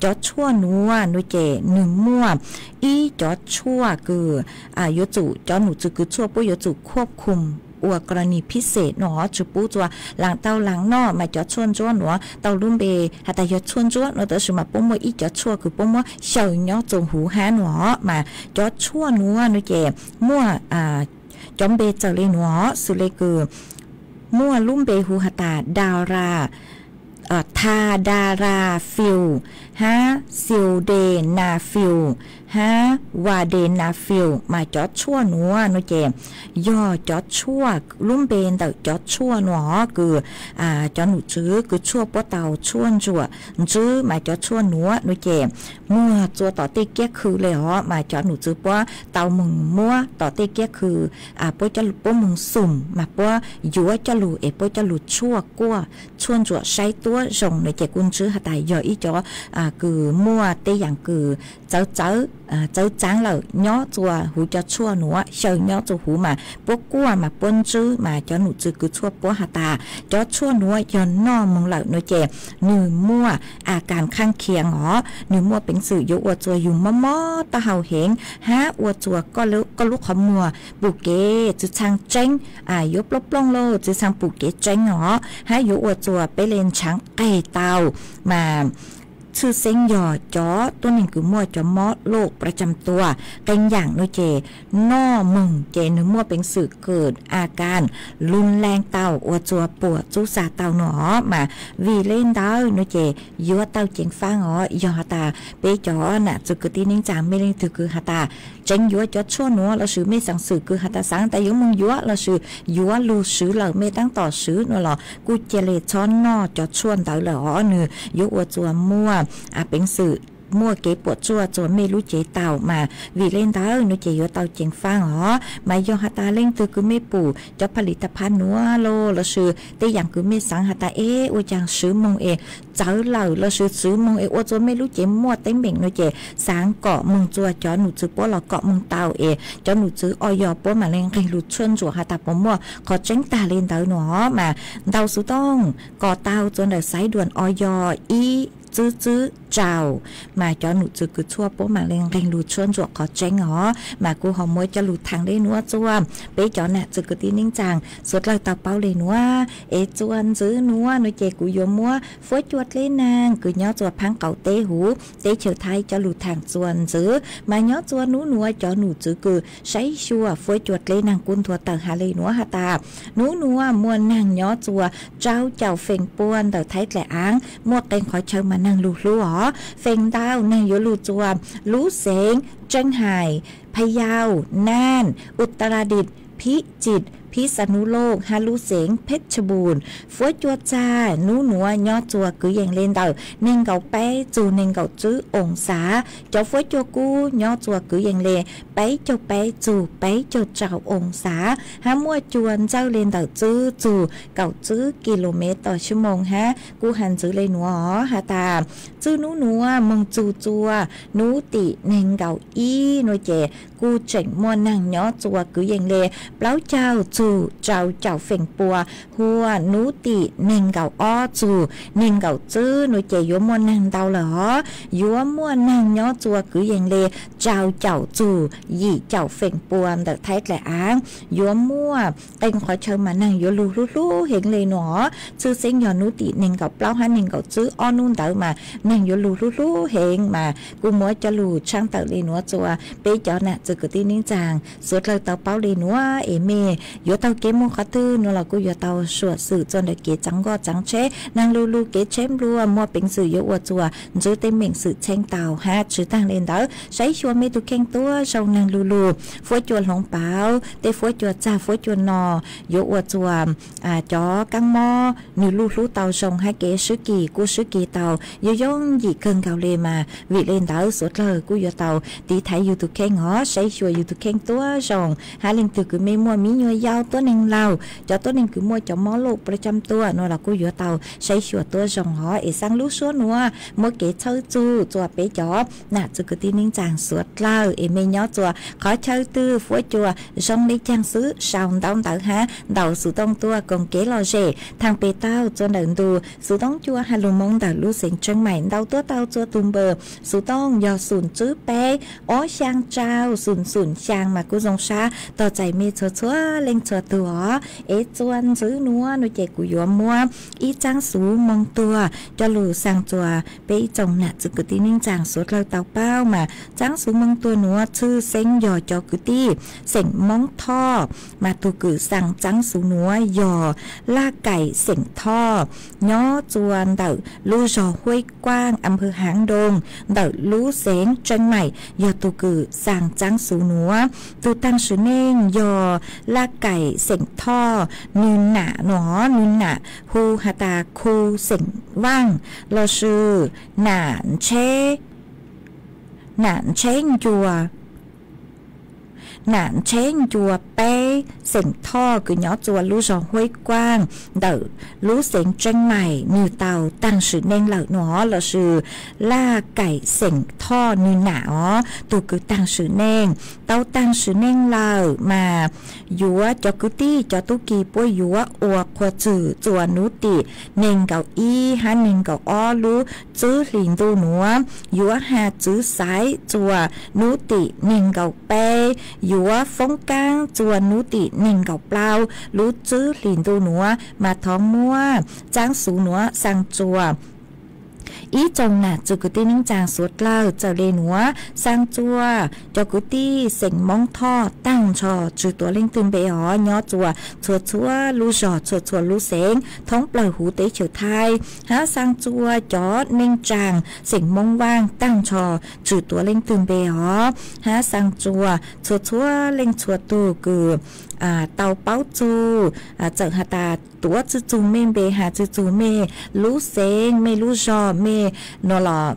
จอชั่วนัวนุเจหนึ่งมั่วอีจอชั่วคือยจุจอหนูจื้อคือชั่วปุ้ยจุควบคุมอวกรณีพิเศษหนอจุปูจัวหลังเตาหลังนอมาจอชวนจ้วนหนอเตาลุ่มเบหาตายอชวนจ้วนหนอเตอสุมาปุ้มว่าอีจอชั่วคือปุ้มว่าเฉาเนาะจงหูหาหนอมาจอชั่วนัวนุเจมั่วจอมเบเจเลยหนอสุเลคือมั่วลุ่มเบหูหาตาดาราทาดาราฟิลฮะซิลเดนาฟิลฮะวาเดนาฟิลมาจอดชั่วหนัวโนเจย่อจอดชั่วลุ่มเบนแต่จอดชั่วหนอคือจอดหนูจื้อคือชั่วป้อเตาชั่วจั่วจื้อมาจอดชั่วหนัวโนเจมั่วจั่วต่อเตเกียคือเลยฮะมาจอดหนูจื้อป้อเตามึงมั่วต่อเตเกียคือป้อจะป้อมึงสุ่มมาป้อยัวจะหลูป้อจะหลุดชั่วกั้วชั่วจั่วใช้ตัวรองในเจกุนจื้อหาตายย่ออีจอคือมั่วเตอย่างคือเจ้าจางเหล่าย่อจัวหูจะชั่วหนัวเฉยย่อจัวหูมาพวกกั้วมาปนจื้อมาจอหนูจื้อคือชั่วปัวหาตาจอชั่วหนัวย้อนนอมงเหล่าโนเจหนึ่งมั่วอาการข้างเคียงหรอหนึ่งมั่วเป็นสื่อยุอวจัวอยู่มอตะเห่าเหงฮะอวจัวก็ลุกขมัวปุเกจื้อช่างเจ้งยบลบลงโลจื้อช่างปุเกเจ้งหรอฮะยุอวจัวไปเล่นช้างไก่เตามา ชื่อเซ็งหย่อจ๋อตัวหนึ่งคือมั่วจ๋อมอโรคประจำตัวเป็นอย่างโนเจนอมึงเจนึมั่วเป็นสื่อเกิดอาการรุนแรงเต้าอวจัวปวดจุสาเต้าหนอมาวีเล่นดาวโนเจยัวเต้าเจียงฟ้าอ๋อยอตาเปจ๋อน่ะจุกตีนิ่งจางไม่เล่นถือคือหาตาเจงยัวจ๋อชั่วหนัวเราสื่อไม่สั่งสื่อคือหาตาสังแต่ยังมึงยัวเราสื่อยัวลูสื่อเราไม่ตั้งต่อสื่อนั่นหรอกูเจเลช้อนนอจ๋อชวนเต้าหรอเนื้อยัวจัวมั่วเป็นสื่อมั่วเก็บปวดจั่วจนไม่รู้เจเต่ามาวีเล่นเต้าหนูเจยเต่าเจียงฟ้าอ๋อมายองหาตาเล่งตัวคือไม่ปู่จะผลิตภัณฑ์นัวโลละชื่อแต่อย่างคือไม่สังหาตาโอจังซื้อมงเจ้าเหล่าละซื้อมงโอจนไม่รู้เจมั่วเต็งเบ่งหนูเจสังเกาะมึงจั่วจอหนูจื้อป้อเราเกาะมึงเต่าจอหนูจื้อออยป้อมาเล่งใครรู้ชวนจั่วหาตาผมมั่วขอเจ้งตาเล่นเต่าหนูมาเต่าสุต้องก่อเต่าจนได้สายด่วนออยจื้อเจ้ามาจอหนูจื้อคือชั่วโป๊มาเร่งรูชวนจวกขอเจ้งอ๋อมากูหอมมวยจะหลุดทางได้นัวจวมเป๊จอน่ะจื้อคือตีนิ่งจางสวดเราเตาเป้าเลยนัวจวนจื้อนัวหนูเจกูยมัวฝวยจวดเลยนางคือย่อจวดพังเก่าเตหูเตเฉยไทยจะหลุดทางจวนจื้อมาย่อจวนนัวจอหนูจื้อคือใช้ชัวฝวยจวดเลยนางกุนทัวเตอหาเลยนัวหาตานัวมวนนางย่อจัวเจ้าเฟ่งปวนเตอไทยแหล่อ้างมัวเต็งขอเชิญมานั่งลูหรอเฟงดาวนางโยลูจวมลูเสงเจิ้งไห่พะเยาน่านอุตรดิตถ์พิจิตรพิษณุโลกฮาลูเสงเพชรบูรณ์ฝวยจัวจ้านูหนัวย่อจัวคืออย่างเล่นเต่าเน่งเก่าไปจูเน่งเก่าจื้อองศาเจ้าฝวยจัวกูย่อจัวคืออย่างเล่ไปเจ้าไปจูไปเจ้าเจ้าองศาฮามั่วจวนเจ้าเล่นเต่าจื้อจูเก่าจื้อกิโลเมตรต่อชั่วโมงฮะกูหันจื้อเลยหนัวหาตาจื้อนูหนัวมึงจูจัวนูติเน่งเก่าอีโนเจกูเจ๋งมัวนั่งย่อจัวคืออย่างเล่เปล่าเจ้าเจ้าเฟ่งปัวหัวนูติเน่งเก่าอ้อจูเน่งเก่าจื้อหนูเจยัวมัวนั่งเตาเหรอยัวมัวนั่งย่อจัวคืออย่างเลเจ้าจูยี่เจ้าเฟ่งปัวแต่ไทยแหละอ้างยัวมัวเต็งขอเชิญมานั่งยัวลูเห็นเลยหนอชื่อเซ็งยอนูติเน่งเก่าเปล่าฮะเน่งเก่าจื้ออ้อนุ่นเตามานั่งยัวลูเห็นมากูมัวจะลูช่างเตาเลยหนัวจัวเป๊ะจอน่ะจื้อกตีนิ่งจางสวดเลยเตาเป้าเลยหนัวเมยัวเตาเกมขัดตื้อเราก็ยัวเตาสวดสื่อจนได้เกจังก็จังเชนางลูเกเชมรัวมัวเป็นสื่อยัวจัวจื้อเต็มเม่งสื่อเชงเตาฮะจื้อตั้งเล่นเตาใช้ชัวไม่ตุเข่งตัวชงนางลูฝวยจวนหลงเปล่าเตฝวยจวนจ้าฝวยจวนนอยัวจัวจอกังมอนิลูเตาชงให้เกซื้อกี่กูซื้อกี่เตาย่องหยีเกินเกาเลมาวิเล่นเตาสวดเลยกูยัวเตาตีไทยอยู่ตุเข่งหอใช้ชัวอยู่ตุเข่งตัวชงหาเล่นตึกคือไม่มัวมียัวยาวตัวหนึ่งเราจอตัวหนึ่งคือมัวจอมอโลกประจำตัวนัวเรากูยัวเตาใช้ชัวตัวชงหอสังลูกชัวนัวมัวเกเช่าจูจัวเป๊ะจอน่ะจุกตีนิ่งจางสวดเล่าไม่ย่อจัวขอเช่าตื้อฝวยจัวชงในจังซื้อชาวดาวเต๋อฮะเดาสู่ต้องตัวกงเกลอเจทางเปเต้าจนเดินดูสู่ต้องจัวฮาลูมงเต๋อลูเสียงเชียงใหม่เดาตัวเต๋าจัวตุ่มเบอร์สู่ต้องยอสูนจื้อเป๊ะอ๋อช่างเจ้าสูนช่างมากูจงช้าต่อใจเมชัวเล่งชัวตัวจวนซื้อนัวหนูเจกูยัวมัวอีจังสูมองตัวจะหลู่สั่งจัวเป๊ะจงหนักจุกตีนิ่งจางสวดเราเตาเป้ามาจังสูมองตัวนัวชื่อเซ็งยอจอกุตี้เส็งมองท่อมาตัวกือสั่งจังสูนัวยอลากไก่เส็งท่อย่อจวนเดาลู่จอห้วยกว้างอำเภอหางดงเดาลู่เสียงเชียงใหม่ยอตัวกือสั่งจังสูนัวตัวตั้งชื่อเน่งยอลากไก่เส็งท่อนูนหนาหนอนูนหนาฮูฮาตาคูเส็งว่างลอชื่อหนานเช้งจัวหนานเช้งจัวเป้เสียงท่อคือnhỏจัวรู้รองห้วยกว้างเดอรู้เสียงเชียงใหม่นิวเตาตั้งชื่อเน่งเหล่าหนอเราชื่อล่าไก่เสียงท่อนิวหนาอ๋อตัวคือตั้งชื่อเน่งเต้าตั้งชื่อเน่งเหล่ามายัวจอกุตี้จอตุกีป่วยยัวอวขวจือจัวนุติเน่งเก่าอีฮะเน่งเก่าอ้อรู้จื้อหลินตูหนัวยัวหาจื้อสายจัวนุติเน่งเก่าเป้ยัวฟงก้างจวนนุติเน่งเก่าเปล่ารู้จื้อหลินตูหนัวมาท้องมัวจ้างสูหนัวสั่งจัว ý chồng nè cho cứ tí nính chàng suốt lơ trở lên nữa sang chua cho cứ tí sỉnh mong tho tăng cho trừตัวlinh tương bé họ nhỏ chùa chùa chùa lu giò chùa chùa lu sén thống bờ hú tế chiều thai há sang chua chó ninh chàng sỉnh mong vang tăng cho trừตัวlinh tương bé họ há sang chùa chùa chùa linh chùa tu cử tàu báo chu chẳng hạt ta túa chữ chu mê bề hà chữ chu mê lú sen mê lú giò mê nó là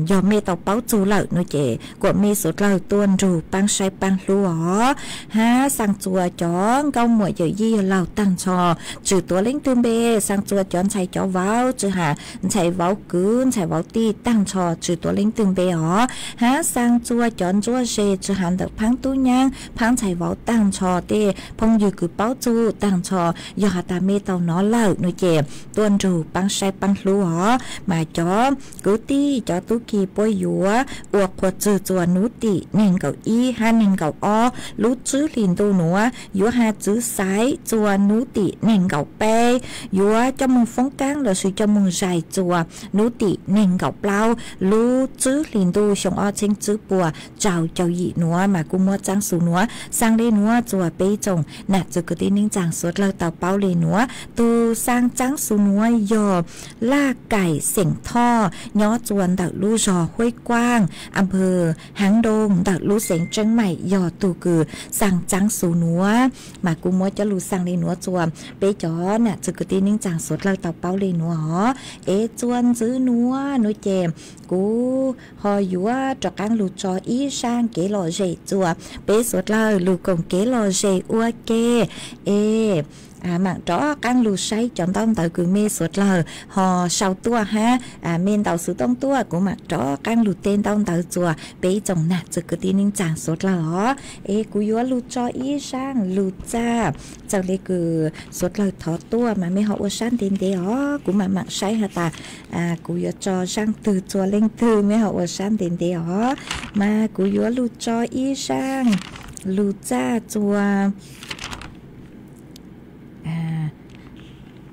giò mê tàu báo chu lợi nó chế của mê sốt lợi tuôn rù băng say băng lú ó ha sang chùa chó câu mỗi giờ gì lầu tăng trò trừ túa lính tương bề sang chùa chó chạy chó vào chữ hà chạy vào cứ chạy vào ti tăng trò trừ túa lính tương bề ó ha sang chùa chó chùa dê chữ hàn được phăng tu nhang phăng chạy vào tăng trò tê phong dư cứ báo chu tăng trò do hà ta mê tàu nó lợn nó chè tuôn rù băng say băng lú hó mà chó cứ ti chó tú kỳ bôi dúa uộc quật chữ chùa nú tị nền cầu y hai nền cầu o lú chữ liền tu núa dúa hai chữ sái chùa nú tị nền cầu pe dúa cho mông phóng cáng là sự cho mông dài chùa nú tị nền cầu plau lú chữ liền tu xong o trên chữ bùa chào chào dị núa mà cũng mua trang số núa sang đây núa chùa pe chồng nạt chữ cứ tin ninh chàng suốt lơ tàu bao lên núa tu sang trắng su núa yò la cải sỉnh tho nhỏ chuồn đặc lu giò huế quang âm hờ háng đông đặc lu sỉnh trắng mày yò tu cử sang trắng su núa mà cũng mua cho lu sang đi núa chuồn bé chó nè chữ cứ tin ninh chàng suốt lơ tàu bao lên núa hó ế chuồn giữ núa núi chèm cú ho yúa cho căng lu cho ý sang kế lò dễ chùa bé suốt lơ lu cùng kế lò dễ ua kê ê mạng chó căng lù say chọn tông tới cứ mê suốt lờ họ sau tua ha men tàu sự tông tua của mạng chó căng lù tên tông tới chùa bé chồng nạt chữ cứ tin ninh chàng suốt lờ họ ê cú yúa lù cho ý sang lù cha chẳng lẽ cứ suốt lờ thọ tua mà mê họ ua sang tên thế họ của mạng say hả ta cú yúa cho sang từ chùa lên từ mê họ ua sang tên thế họ mà cú yúa lù cho ý sang lù cha chùa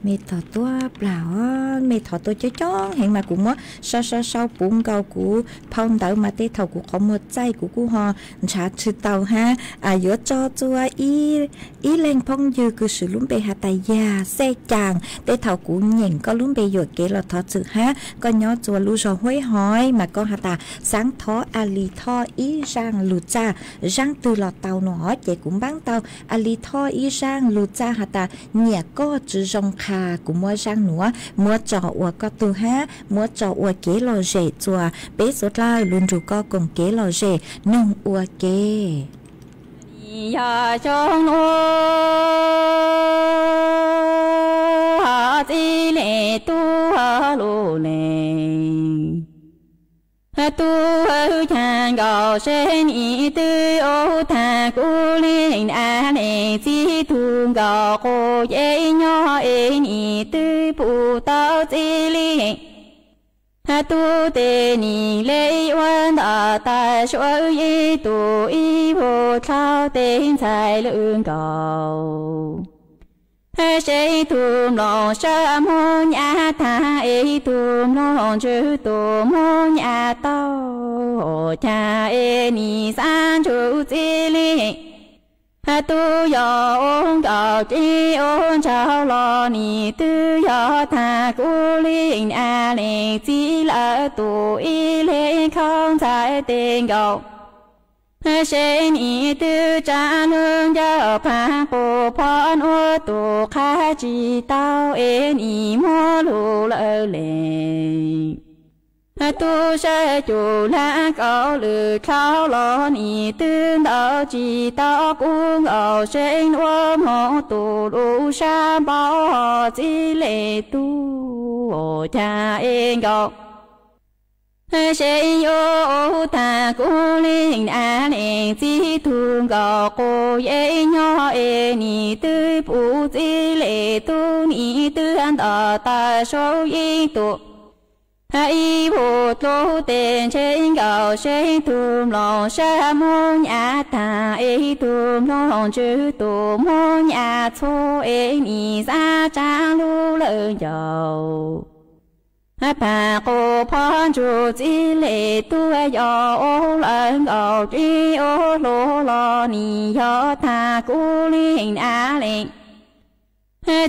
mẹ thọ tua bảo mẹ thọ tua cho hẹn mà cũng sau bún cầu của phong đỡ mà tê thầu của có một chay của cô họ trả chữ tàu ha giữa cho chua ý lên phong dư cứ sự lún bề hà tài già xe chàng tê thầu của nhìn có lún bề rồi kể là thọ chữ ha có nhó chùa lú rồi hối hỏi mà con hà ta sáng thọ ali thọ ý sang lù cha răng từ lọt tàu nó chị cũng bán tàu ali thọ ý sang lù cha hà ta nhẹ có chữ rong kha của mua sang nữa mua trò ua có tu ha mua trò ua kế lò rể chùa bé sốt la luôn rủ co cùng kế lò rể nông ua kê ya trong nô ha ti lệ tu ha lô lệ tu chàng gạo sen y tư ô thà cô linh a nè chi thùng gạo cô dễ nhỏ en y tư phụ tao chi linh tu tê ni lê quan đà ta soi y tu y vô thao tên sai lương gạo sẽ thùm lòng sa mô nhà tha ê thùm lòng chữ tù mô nhà tao cha ê ni san chú chi li tu yo ôn gạo chi ôn chào lo ni tư yo tha cu linh a lê chi la tu y lê không sai tên gạo sen y tư cha nương gia pha cô phan ô tu kha chi tao en y mô lu lơ lệ tu sẽ chủ la cao lư khao lo ni tư đạo chi tao cũng ở sen ôm hộ tu lu sa bao họ chi lệ tu cha en gạo sẽ yo ta cô linh a nè chi thương gạo cô dễ nhỏ e ni tư phụ chi lệ tu ni tư an ta số y tu hai bộ tu tên trên gạo sẽ thương lòng sa môn nhà ta e thương lòng chữ tu môn nhà thu e ni ra trang lu lơ giàu bà cô phong chủ chỉ lệ tua yo ô lần gầu chi ô lô lo ni yo tha cú linh á linh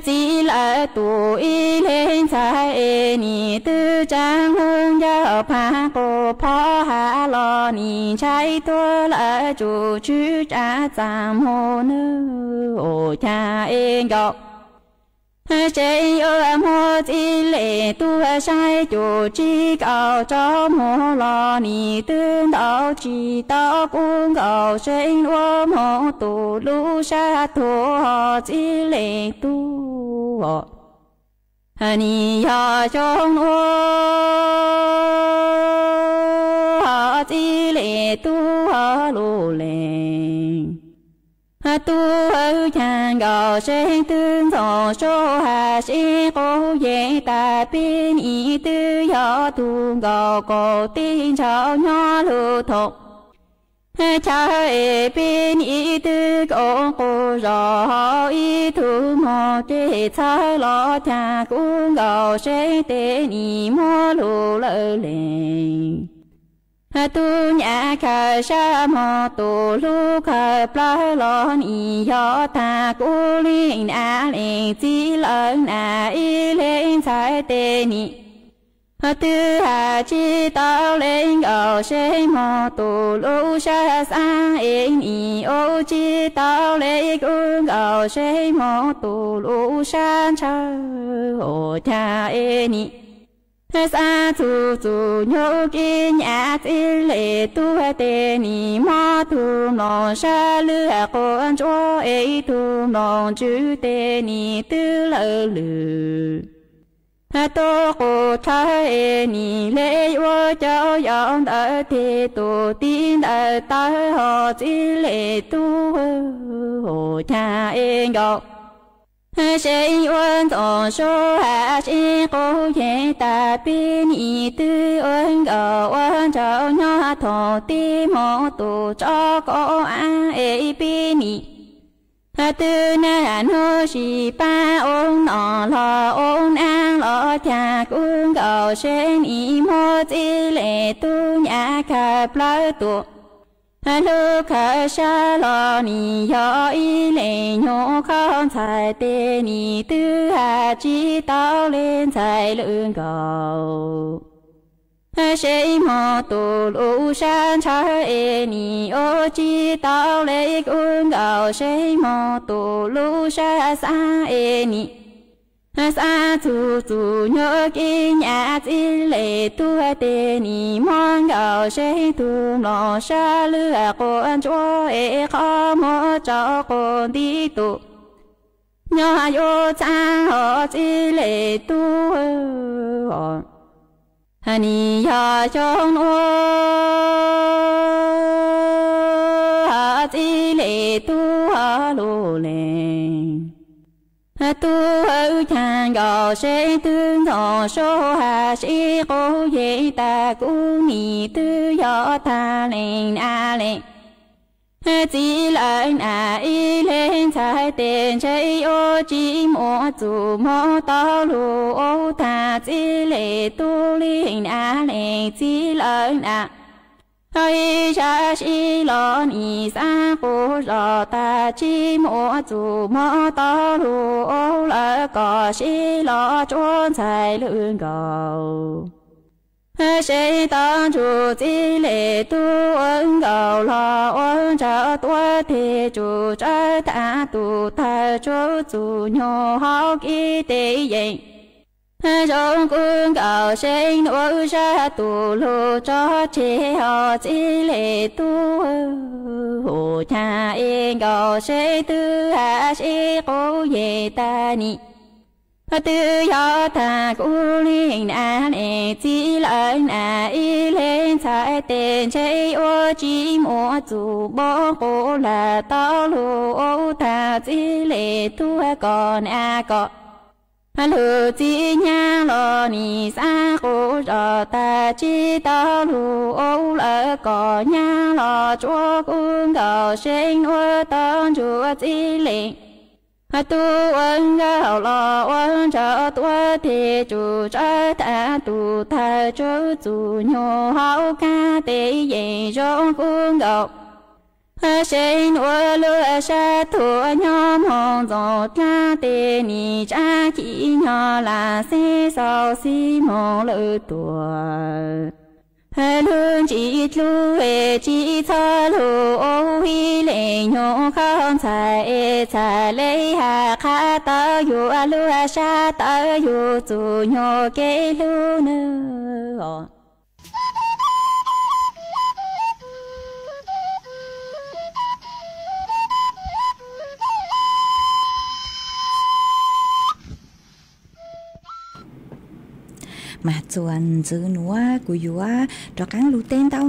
chỉ là tuổi lên trái ni tư trang hương yo bà cô phó hạ lo ni trái tua là chủ chữ trả giảm hồ nữ ô cha em yo chạy ở mô chỉ lệ tu sai chủ chỉ cầu cho mô lo ni tương đạo chỉ đạo cung cầu sinh ôm hộ tu lu sa thua họ chỉ lệ tu ni họ trong họ chỉ lệ tu họ lu lệ tu ở chàng gạo sinh tương thọ số hà sĩ cố dễ ta bên ý tư nhỏ tu gạo cổ tin cháu nhỏ lưu thục cha bên ý tư cổ rõ ý thu mò chế cha lo cha cũng gạo sinh tên ý mô lưu lỡ lệnh tu nhà khởi sa mô tu lu khởi pla lon y yo ta cu linh a linh chi lợn a y lên sai tê ni tư hà chi tao lên ở sinh mô tu lu sa sa in y ô chi tao lên cung ở sinh mô tu lu sa cha ô cha e ni sa tu tu nhô kinh nhà chỉ lệ tu tê ni ma tu non sa lư con cho ấy tu non chữ tê ni tư lơ lư tô cô thái ni lệ vô cháu dọn đỡ thế tu tin đỡ ta họ chỉ lệ tu hồ cha em gạo sinh ơn tổ số hạ sinh cố dễ ta bên ý tư ơn gạo ơn cháu nhỏ thọ tim hộ tù cho có ai ấy bên ý tư nàn hô sĩ ba ôn nọ lo ôn an lo cha cung gạo sinh ý mô chỉ lệ tu nhà khắp lỡ tụ lu khởi sa lo ni yo y lệ nhô không sai tê ni tư hà chi tao lên sai lương cầu sinh mô tu lu san cha e ni ô chi tao lệ cung cầu sinh mô tu lu sa sa e ni sa tu tu nhớ kinh nhà chỉ lệ tu tê ni mong gạo sinh tu nó sa lư con cho e khó mơ cho con đi tu nhớ yo cha họ chỉ lệ tu ni ya trong ô chỉ lệ tu ha lô lệ tu ở chàng gạo sinh tương thọ số hà sĩ cố dễ ta cũng mì tư do ta lên a lên chỉ lợn à y lên trái tiền chơi ô chỉ mô chủ mô tao lù ô ta chỉ lệ tu linh a lên chỉ lợn à ơi cha chỉ lo ni sa cô rõ ta chỉ mô chủ mô tao lù ô lỡ có chỉ lo trốn sai lương cầu sẽ tăng chủ chỉ lệ tu ơn gạo lo ơn trợ tua thì chủ trợ ta tu ta chủ chủ nhô học y tế dạy trong cung gạo sinh ôi ra tu lô cho chế họ chỉ lệ tu hồ cha em gạo sẽ tư hạ sẽ cố về ta ni tư do ta cú linh a lệ chỉ lợn a y lên trái tên chơi ô chỉ mô chủ bó cô là tao lù ô ta chỉ lệ tu còn a có lù chỉ nhà lo ni sa cô rõ ta chỉ tao lù ô lỡ có nhà lo chúa cung gạo sinh ô tao chúa chỉ lệ tu ân gạo lò ân trợ tua thì chủ trợ ta tu thà chủ chủ nhô hậu ca tê dây rong phương gạo sinh ua lúa sa thua nhóm hồng dột la tê ni cha chỉ nhỏ là xe sau xi mong lỡ tuổi lương chỉ lu về chỉ cho lu ô hi lệ nhung không chạy chạy lấy hà khá tao yu lúa sa tao yu chủ nhô cái lu nữa mà chuan giữ núa của dúa cho cán lũ tên tao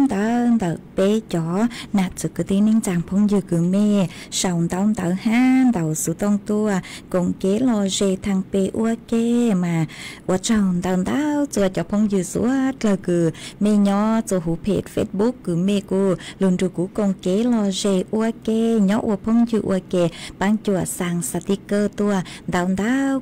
tờ bé chó nạt sự cái tên nên chàng phong dư cứ mê sòng tao tờ ha tàu số tông tua cùng kế lo dê thằng bé ua kê mà ua chồng tao chùa cho phong dư số là cứ mê nhỏ cho hú page Facebook cứ mê cô luôn rồi cú cùng kế lo dê ua kê nhỏ ua phong dư ua kê bán chùa sang sticker tua tao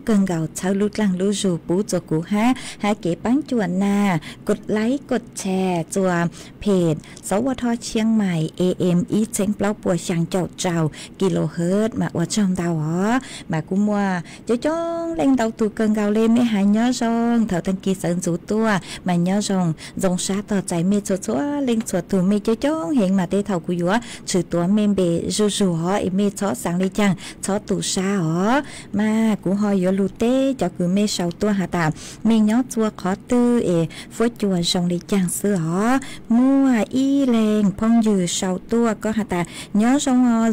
cần gạo cháo lút lăng lú rù bú cho cú ha kế bán chùa nàกดไลค์กดแชร์จัวเพจสวทเชียงใหม่ AM อีเซ็งเปล่าปัวช่างเจ้ากิโลเฮิรตซ์มาว่าช่องดาวหรอมากุมัวเจ้าจ้องเล่งดาวตูเกิงเกาเล่ไม่หายเนื้อจงเถาตังกีเสิร์นสูตัวมาเนื้อจงชาต่อใจเมชัวเล่งชัวตูเมเจ้าจ้องเห็นมาเตเถากุยัวชื่อตัวเมมเบจูหรอเอเมชอสังเลยจังชอตูชาหรอมากูหอยลูเต้เจ้าคือเมชาวตัวหาตาเมเนื้อจัวขอตื้อฝนจัวชงเลยจังเสือหรอมัวอีแรงพงยือชาวตัวก็หาตาเนื้อ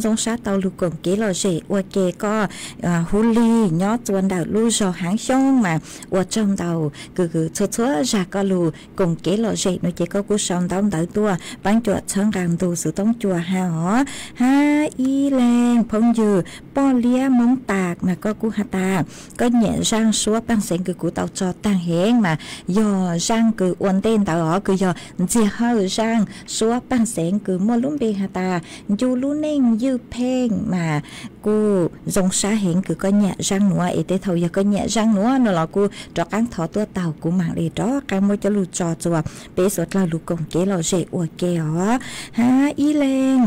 จงชาเตาลูกกงเกลอเจอวเกก็ฮุลีเนื้อจวนดาวลูจอหางช่องมาอวจงดาวคือชัวจากก็ลูกงเกลอเจนเจก็กูชงดาวดาวตัวปังจัวช่างกลางดูสุดต้องจัวหาหรอฮาอีแรงพงยือป้อเลี้ยมุ้งตากมาก็กูหาตาก็เหนี่ยร่างชัวปังเสียงคือกูเตาจอต่างเฮงมายอร่างคืออ้วนเต้นตาอ๋อคือยอเจี๋ยเฮาร่างชัวปังเสียงคือมัวลุ่มเบหาตาอยู่ลุ่นเน่งยืดเพ่งมากูจงสาเห็นคือก็เหนี่ยร่างหนัวเอเตเท่าอย่าก็เหนี่ยร่างหนัวนั่นหรอกูจอกังถอตัวเต่ากูหมางเลยจอกังโมจะลูจอจัวเปสดเราลูกกงเกเราเจอวเกอ๋อฮะอีเลง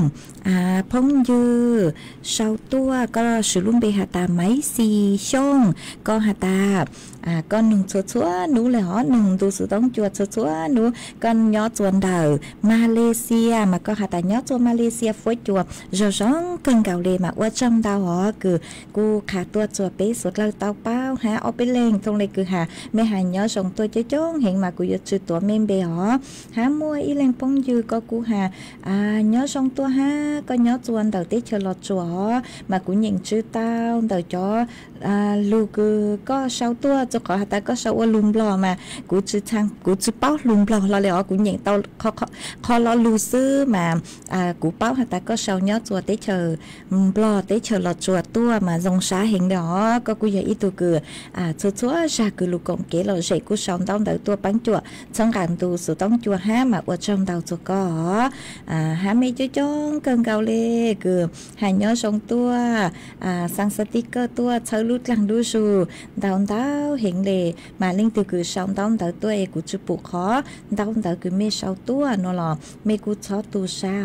พงยือเศร้าตัวก็สุลุ่มเบหาตาไม้สีช่องก็หาตาก็หนึ่งชัวหนูเลยหรอหนึ่งดูสุต้องจวดชัวหนูก็ย้อจวนดาวมาเลเซียมาก็หาแต่ย้อจวนมาเลเซียฝอยจวบเราจ้องเกินเก่าเลยมาว่าจังดาวหรอคือกูขาตัวจวบเป๊ะสุดเราเตาเป้าหาเอาไปเล่งตรงเลยคือหาไม่หายย้อส่งตัวเจ้าจ้องเห็นมากูจะซื้อตัวเมมเบหรอหามัวอีเล่งปงยือก็กูหาย้อส่งตัวหาก็ย้อจวนดาวเตะเชลจวบมากูยิงชื่อเต้าดาวจ้อลูกก็เศร้าตัวจะขอหาแต่ก็เศร้าว่าลุมบลอมากูชื่อช่างกูชื่อเป้าลุมบลอเราเลยอ๋อกูยิงเต้าคอเราลูซื้อมากูเป้าหาแต่ก็เศร้าย้อจวดเตะเชอบลอเตะเชลจวดตัวมาจงสาเห็นเนาะก็กูอยากอีตัวคือชัวจากคือลูกกงเก๋เราใส่กูสองต้องเดินตัวปังจวดช่างการดูสุดต้องจวดห้ามาว่าจงเดาจวดก็หาไม่จ้องเกินเกาเลยคือหายย้อส่งตัวสั่งสติกเกอร์ตัวเชลุดหลังดูสูดาวเห็นเลยมาเล่นตัวคือสองต้องเดินตัวเอกูจะปลุกขอดาวเดินคือไม่เศร้าตัวนอหรอไม่กูชอบตัวซา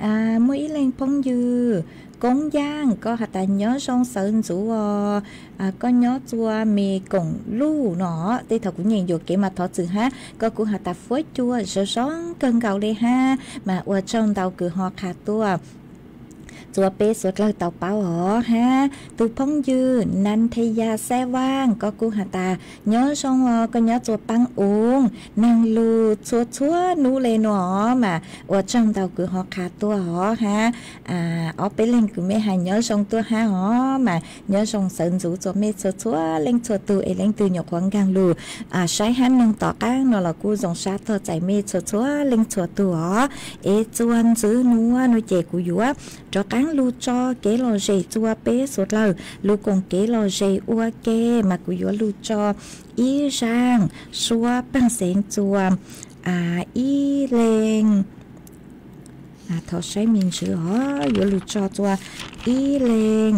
อ๋อมวยเล่นพงยือกงย่างก็หาแต่ย้อส่งเสริญจูก็ย้อจัวมีกงลู่เนาะที่เขาcũng nhìn vô cái mà thọ chữ haก็กูหาแต่ฝอยจัวสองเกินเก่าเลยฮะมาว่าจงดาวคือหอขาตัวจัวเป๊ะสุดเลยเต่าเป้าหรอฮะตูพงยืนนันทยาแซ่ว่างก็กูหาตาย้อช่องก็ย้อจัวปังองนางลูชัวนูเลยหนอมาว่าจังเต่าคือหอขาตัวหรอฮะเอาไปเล่นคือไม่หายย้อช่องตัวฮะหรอมาย้อช่องเสริญจูจัวเมชัวเล่นชัวตัวเล่นตัวหยกหวังกลางลูใช้หันหนึ่งต่อก้างนอละกูสงสารตัวใจเมชัวเล่นชัวตัวหรอจวนซื้อนัวนูเจกูอยู่ว่าจอก้างลูจอเกลอเจจัวเป๊ะสุดเลยลูกงเกลอเจอัวเกมากุยลูจออีจางชัวปังเสงจัวอีเลงทอใช้มินชื่อหรออยู่ลูจอจัวอีเลง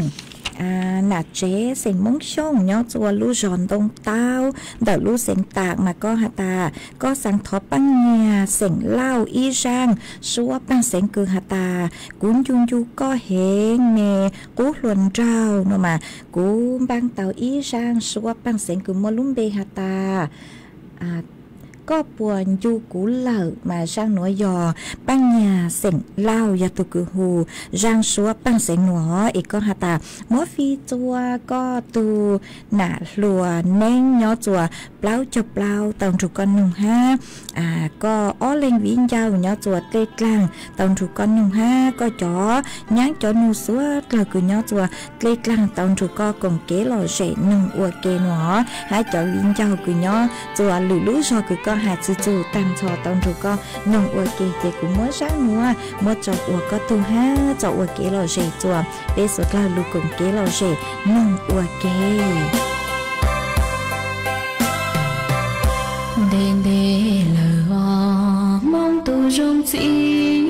nà chế sành mông sông nhó chùa lú giòn đông tao đỡ lú sành tạc mà có hà ta có sang thọ băng nhà sành lao y rang xua băng sành cư hà ta cún dung du có hẹn mẹ cú luận trao nó mà cú băng tàu y rang xua băng sành cư mô lúng bê hà ta có buồn du cú lợ mà sang nổi giò băng nhà sảnh lao ya tu cử hù rang xua băng sảnh nọ ý có hà ta múa phi chua có tu nả lùa nén nhỏ chùa plau cho plau tàu trụ con nung ha có ó lên viễn giao nhỏ chùa tê clang tàu trụ con nung ha có chó nháng chó nu xúa là cứ nhỏ chùa tê clang tàu trụ co cùng kế lò rễ nung ua kê nọ hai chó viễn giao cứ nhỏ chùa lử lú rồi cứ có hạt chú chú tăng cho tông chú con nông ua kê thì cũng mới sáng mua cho ua có tu ha cho ua kế lò rể chùa để số là lưu cùng kế lò rể nông ua kê đền đê lờ mong tu rong chi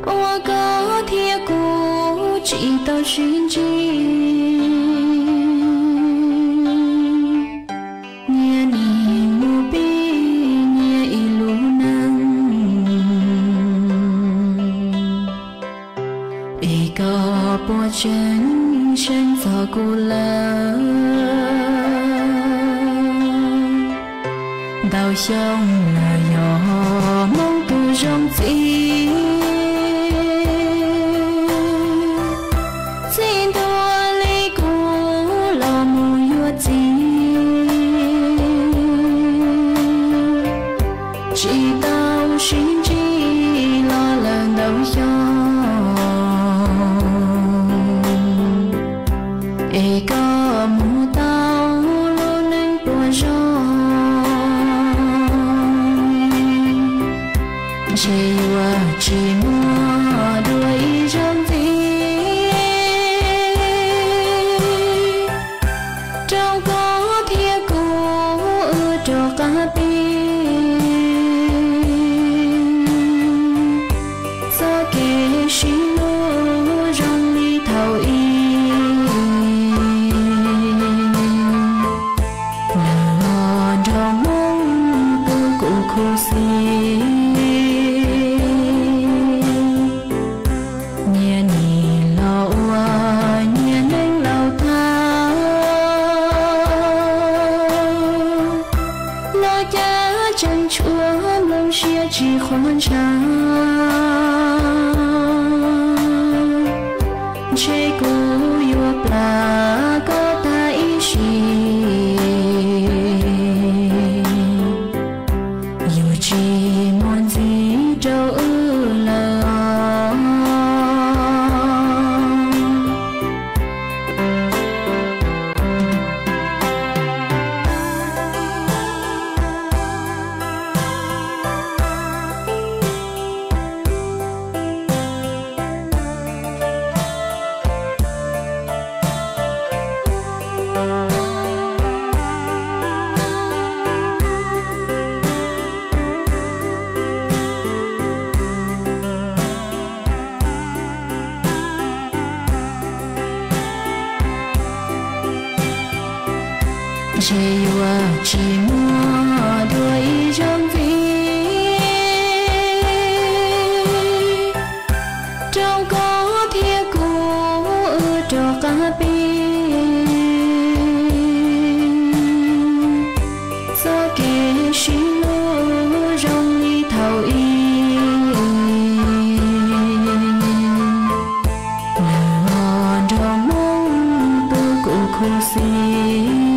ua có thiê cô chỉ tao xin chi chân chân phở cô lơ đau sông là nhỏ mong tu rong chi xin thua lấy cô lo mùi vua chi chỉ tao xin chi lo lần đau sông có mù tao luôn nên buồn rong chỉ qua chỉ mua đuôi rong gì trong có thiê cô cho cả pin sao kể xin lúa rong đi thầu y chỉ khoan trắng chế cô yêu là có tại gì yêu chỉ muốn gì đâu là chỉ qua chỉ mua đuôi rong gì trong có thiê cô cho cả pin sao kể xin lúa rong đi thầu y là trong mong tôi cũng không xin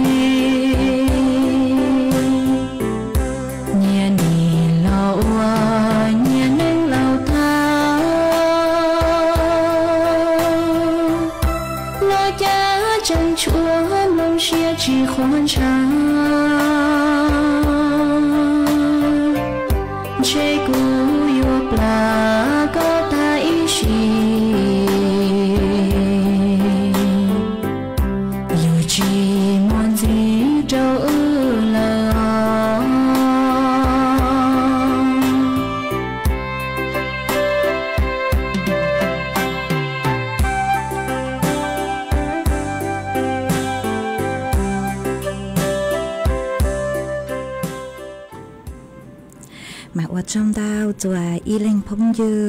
chỉ khoan trắng chế cô yêu là có tại gì yêu chỉ muốn gì đâu là ว่าจอมดาวจัวอีเล็งพงยือ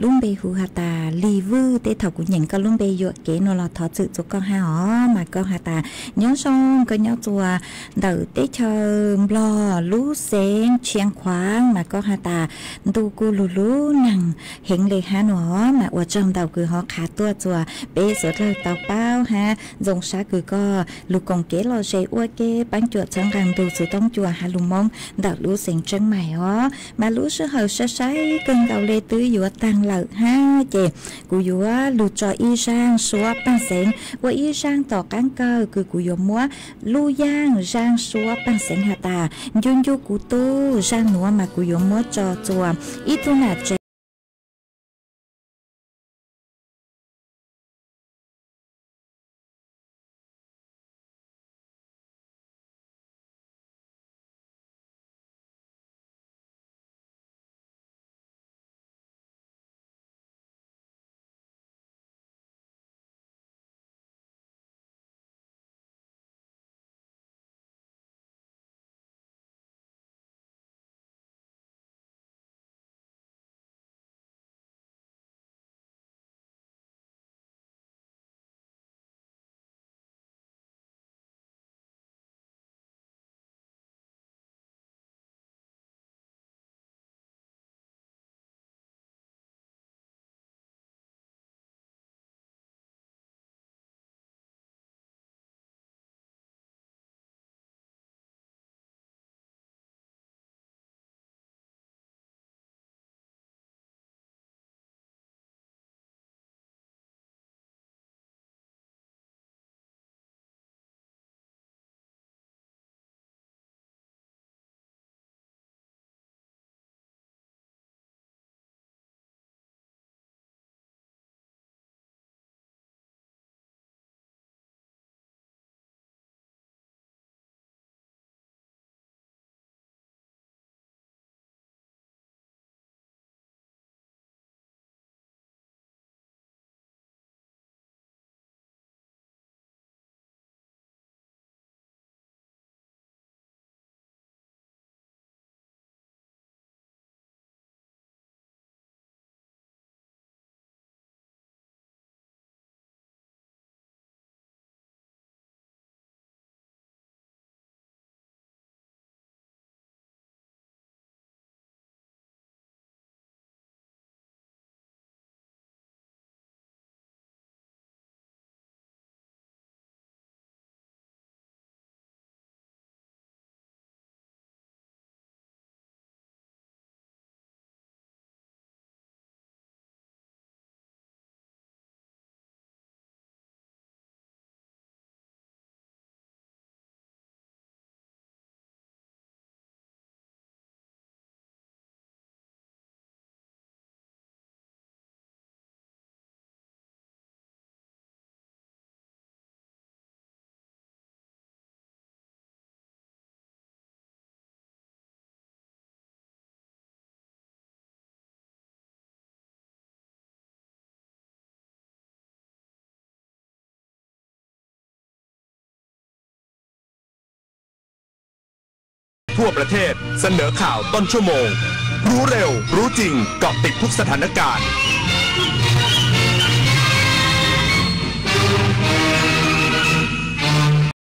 ลุ่มเบหูหาตาลีวือเตถากุหญิงก็ลุ่มเบยเก๋นอลทอจืจุกก็หาอ๋อมาก็หาตาย้อนซองก็ย้อนจัวเดาเตเชิมบลอลู่เซงเชียงขวางมาก็หาตาดูกูลูหนังเห็นเลยฮะหนอมาว่าจอมดาวคือหอขาตัวจัวเปสดเลยเตาเป้าฮะจงชาคือก็ลูกกงเก๋รอเจอ้วยเก๋ปังจวดจังรังดูสุต้องจัวฮาลุมงดาวลู่เสียงจังใหม่อ๋อมาลู่เสือเหอใช้กึ่งเกาเลตื้ออยู่ตังเหล่าฮะเจกูอยู่ว่าลู่จออีช่างสัวปังเสียงว่าอีช่างต่อกังเกอคือกูอยู่มัวลู่ย่างช่างสัวปังเสียงหาตายุนยูกูตู้ช่างหนัวมากูอยู่มัวจอจัวอีตุนาเจทั่วประเทศเสนอข่าวต้นชั่วโมงรู้เร็วรู้จริงเกาะติดทุกสถานการณ์